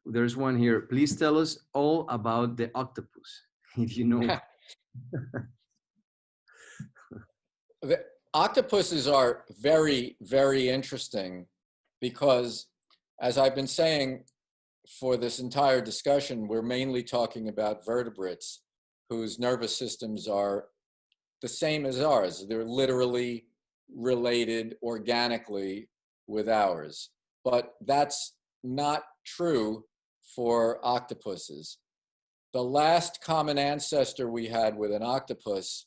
There's one here. Please tell us all about the octopus, if you know. The octopuses are very, very interesting because, as I've been saying for this entire discussion, we're mainly talking about vertebrates whose nervous systems are the same as ours. They're literally related organically with ours. But that's not true for octopuses. The last common ancestor we had with an octopus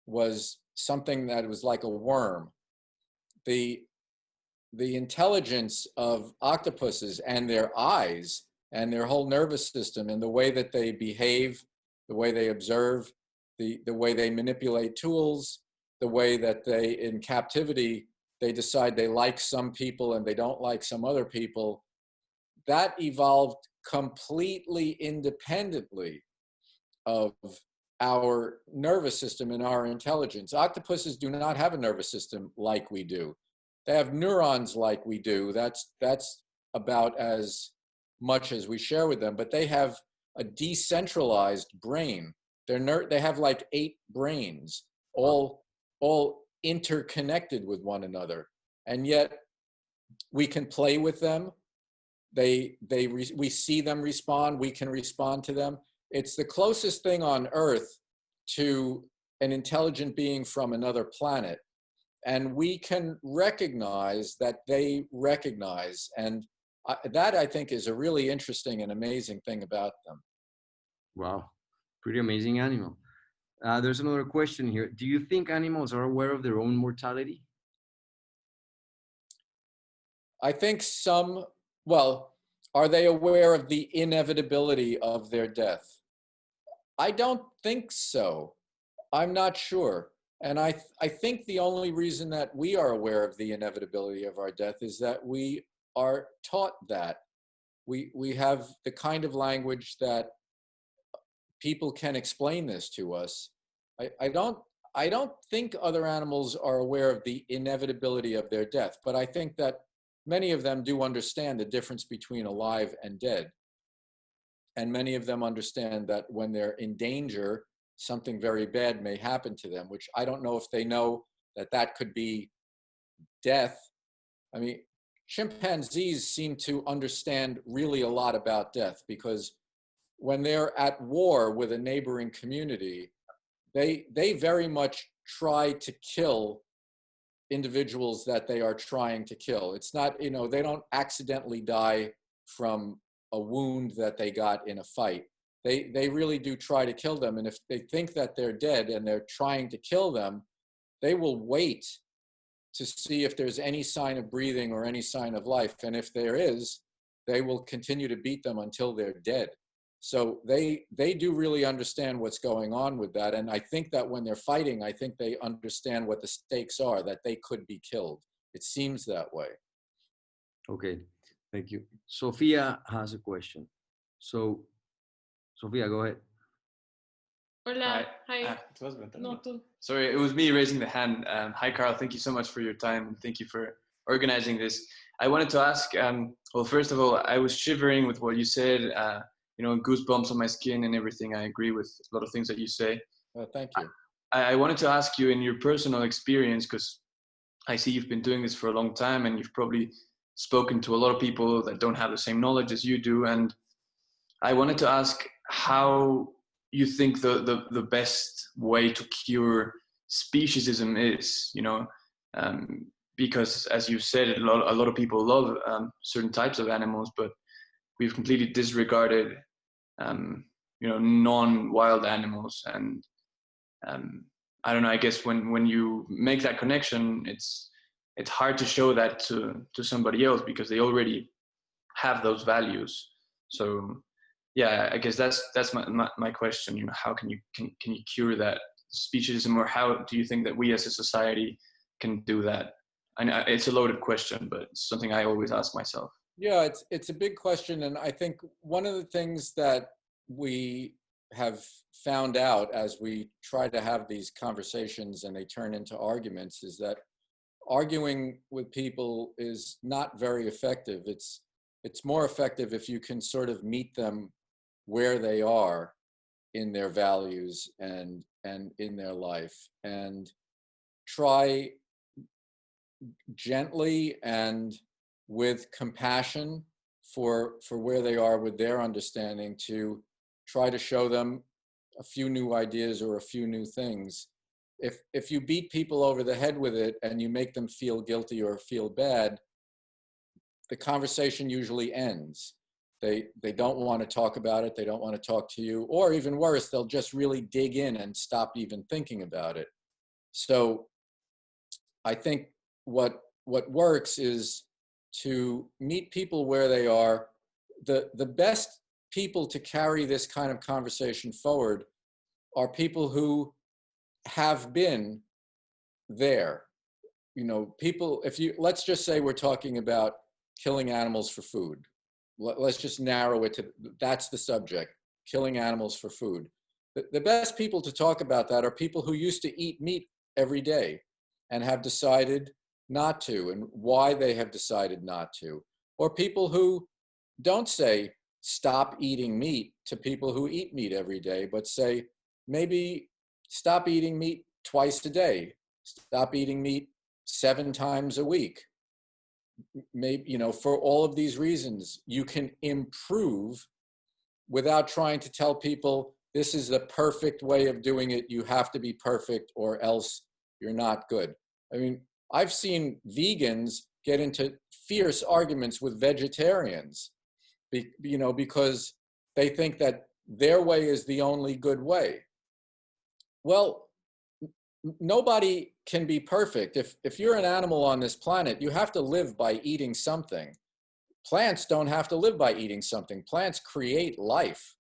was something that was like a worm. The intelligence of octopuses and their eyes and their whole nervous system and the way that they behave, the way they observe, the way they manipulate tools, the way that they, in captivity, they decide they like some people and they don't like some other people, that evolved completely independently of our nervous system and our intelligence. Octopuses do not have a nervous system like we do. They have neurons like we do. That's about as much as we share with them, but they have a decentralized brain. They have like 8 brains, all interconnected with one another, and yet we can play with them. We see them respond. We can respond to them. It's the closest thing on Earth to an intelligent being from another planet, and we can recognize that they recognize, and that I think is a really interesting and amazing thing about them. Wow, pretty amazing animal. There's another question here. Do you think animals are aware of their own mortality? I think some, well, are they aware of the inevitability of their death? I don't think so. I'm not sure. And I think the only reason that we are aware of the inevitability of our death is that we are taught that. We have the kind of language that people can explain this to us. I don't think other animals are aware of the inevitability of their death, but I think that many of them do understand the difference between alive and dead. And many of them understand that when they're in danger, something very bad may happen to them, which I don't know if they know that could be death. I mean, chimpanzees seem to understand really a lot about death because when they're at war with a neighboring community, they very much try to kill individuals that they are trying to kill. It's not, they don't accidentally die from a wound that they got in a fight. They really do try to kill them. And if they think that they're dead and they're trying to kill them, they will wait to see if there's any sign of breathing or any sign of life. And if there is, they will continue to beat them until they're dead. So they do really understand what's going on with that. And I think that when they're fighting, I think they understand what the stakes are, that they could be killed. It seems that way. Okay, thank you. Sophia has a question. So, Sophia, go ahead. Hola. Hi. No, sorry, it was me raising the hand. Hi, Carl. Thank you so much for your time, and thank you for organizing this. I wanted to ask, well, first of all, I was shivering with what you said, goosebumps on my skin and everything. I agree with a lot of things that you say. Thank you. I wanted to ask you, in your personal experience, because I see you've been doing this for a long time, and you've probably spoken to a lot of people that don't have the same knowledge as you do. And I wanted to ask how you think the best way to cure speciesism is, because as you said, a lot of people love certain types of animals, but we've completely disregarded, non-wild animals. And I don't know, I guess when you make that connection, it's hard to show that to somebody else because they already have those values. So yeah, I guess that's my question. How can you cure that speciesism, or how do you think that we as a society can do that? I know it's a loaded question, but it's something I always ask myself. Yeah, it's a big question, and I think one of the things that we have found out as we try to have these conversations and they turn into arguments is that arguing with people is not very effective. It's more effective if you can sort of meet them where they are in their values and in their life, and try gently and with compassion for where they are with their understanding to try to show them a few new ideas or a few new things. If you beat people over the head with it and you make them feel guilty or feel bad, the conversation usually ends. They don't want to talk about it. They don't want to talk to you, or even worse, they'll just really dig in and stop even thinking about it. So I think what works is to meet people where they are. The best people to carry this kind of conversation forward are people who have been there. People, let's just say we're talking about killing animals for food. Let's just narrow it to, that's the subject, killing animals for food. The best people to talk about that are people who used to eat meat every day and have decided not to, and why they have decided not to. Or people who don't say, stop eating meat to people who eat meat every day, but say, maybe stop eating meat twice a day, stop eating meat 7 times a week. Maybe, for all of these reasons, you can improve without trying to tell people this is the perfect way of doing it. You have to be perfect or else you're not good. I mean, I've seen vegans get into fierce arguments with vegetarians, because they think that their way is the only good way. Well, nobody can be perfect. If you're an animal on this planet, you have to live by eating something. Plants don't have to live by eating something. Plants create life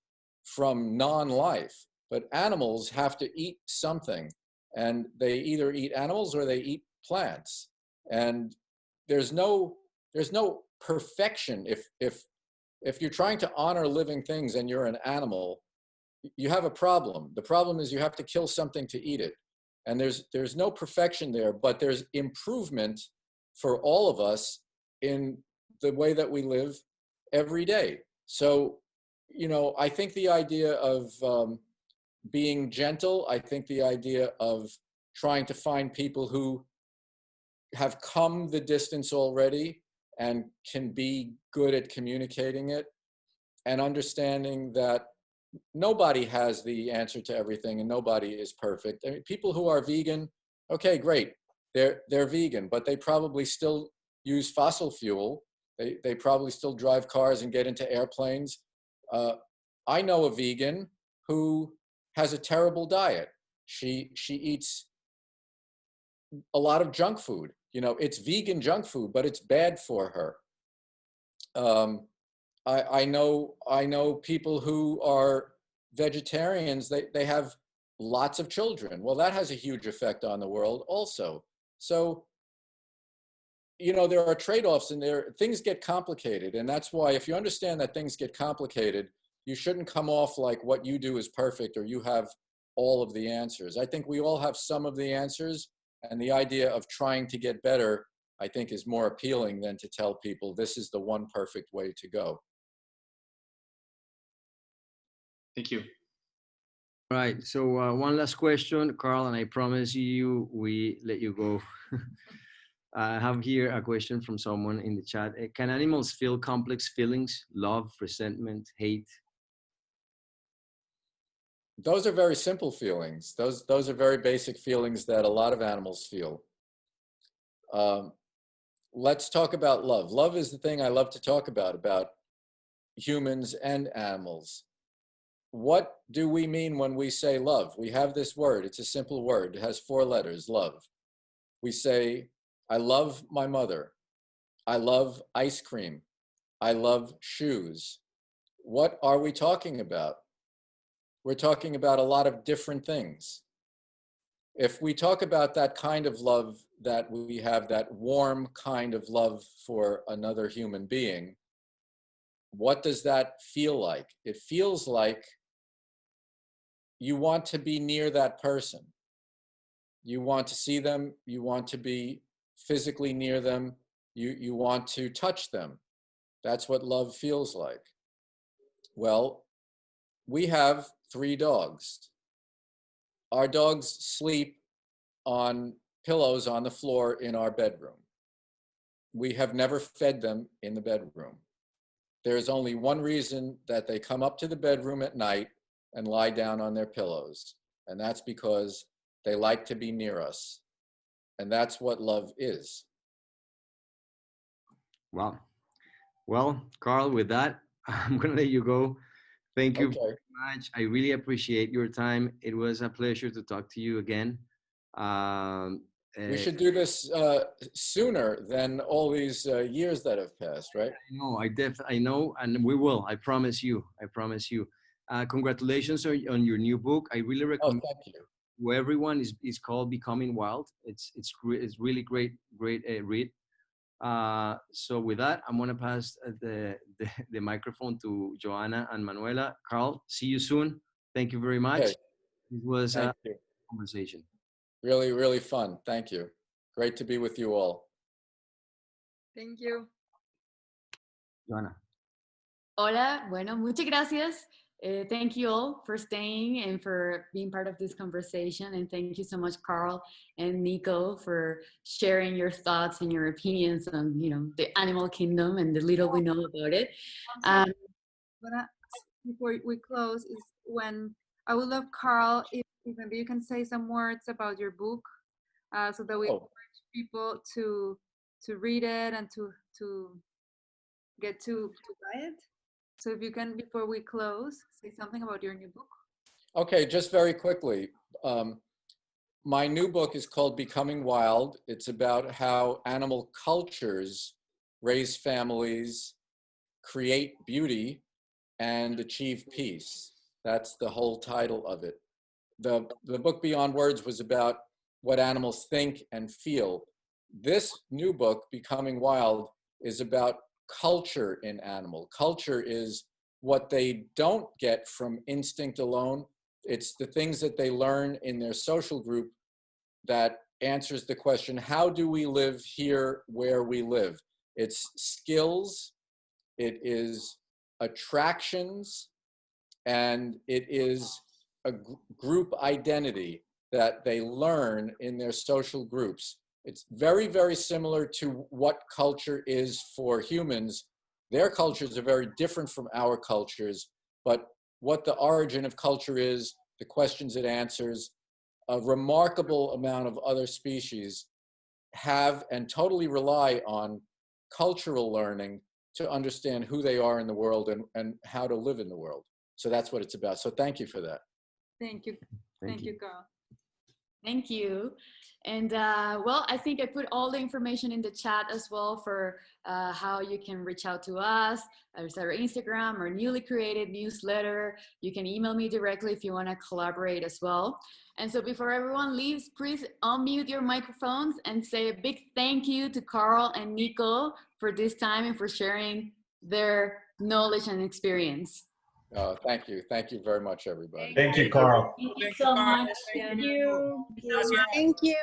from non-life, but animals have to eat something, and they either eat animals or they eat plants. And there's no perfection. If you're trying to honor living things and you're an animal, you have a problem. The problem is you have to kill something to eat it. And there's no perfection there, but there's improvement for all of us in the way that we live every day. So, I think the idea of being gentle, I think the idea of trying to find people who have come the distance already and can be good at communicating it, and understanding that nobody has the answer to everything and nobody is perfect. I mean, people who are vegan, okay, great. They're vegan, but they probably still use fossil fuel. They probably still drive cars and get into airplanes. I know a vegan who has a terrible diet. She eats a lot of junk food. You know, it's vegan junk food, but it's bad for her. I know people who are vegetarians. They have lots of children. Well, that has a huge effect on the world also. So, you know, there are trade-offs and things get complicated. And that's why if you understand that things get complicated, you shouldn't come off like what you do is perfect or you have all of the answers. I think we all have some of the answers, and the idea of trying to get better, I think, is more appealing than to tell people this is the one perfect way to go. Thank you. All right, so one last question, Carl, and I promise you we let you go. I have here a question from someone in the chat. Can animals feel complex feelings, love, resentment, hate? Those are very simple feelings. Those are very basic feelings that a lot of animals feel. Let's talk about love. Love is the thing I love to talk about humans and animals. What do we mean when we say love? We have this word. It's a simple word. It has 4 letters, love. We say, I love my mother. I love ice cream. I love shoes. What are we talking about? We're talking about a lot of different things. If we talk about that kind of love that we have, that warm kind of love for another human being, what does that feel like? It feels like you want to be near that person. You want to see them. You want to be physically near them. You want to touch them. That's what love feels like. Well, we have 3 dogs. Our dogs sleep on pillows on the floor in our bedroom. We have never fed them in the bedroom. There is only one reason that they come up to the bedroom at night and lie down on their pillows, and that's because they like to be near us. And that's what love is. Wow. Well, Carl, with that, I'm going to let you go. Thank you very much. I really appreciate your time. It was a pleasure to talk to you again. We should do this sooner than all these years that have passed, right? I know, and we will. I promise you. I promise you. Congratulations on your new book. I really recommend. Oh, thank you. To everyone is called Becoming Wild. It's really great read. So with that, I'm gonna pass the microphone to Joanna and Manuela. Carl, see you soon. Thank you very much. Okay. It was Thank a you. conversation. Really, really fun. Thank you. Great to be with you all. Thank you. Joanna. Hola, bueno, muchas gracias. Thank you all for staying and for being part of this conversation. And thank you so much, Carl and Nico, for sharing your thoughts and your opinions on, you know, the animal kingdom and the little we know about it. Before we close, is when I would love, Carl, if maybe you can say some words about your book, so that we encourage people to read it and to get to buy it. So if you can, before we close, say something about your new book. Okay, just very quickly. My new book is called Becoming Wild. It's about how animal cultures raise families, create beauty, and achieve peace. That's the whole title of it. The book Beyond Words was about what animals think and feel. This new book, Becoming Wild, is about culture in animal. Culture is what they don't get from instinct alone. It's the things that they learn in their social group that answers the question, how do we live here where we live? It's skills, it is attractions, and it is a group identity that they learn in their social groups. It's very, very similar to what culture is for humans. Their cultures are very different from our cultures, but what the origin of culture is, the questions it answers. A remarkable amount of other species have and totally rely on cultural learning to understand who they are in the world and how to live in the world. So that's what it's about. So thank you for that. Thank you. Thank you, Carl. Thank you. And well, I think I put all the information in the chat as well for how you can reach out to us. There's our Instagram, our newly created newsletter. You can email me directly if you want to collaborate as well. And so before everyone leaves, please unmute your microphones and say a big thank you to Carl and Nico for this time and for sharing their knowledge and experience. Thank you. Thank you very much, everybody. Thank you, Carl. Thank you so much. Thank you. Thank you.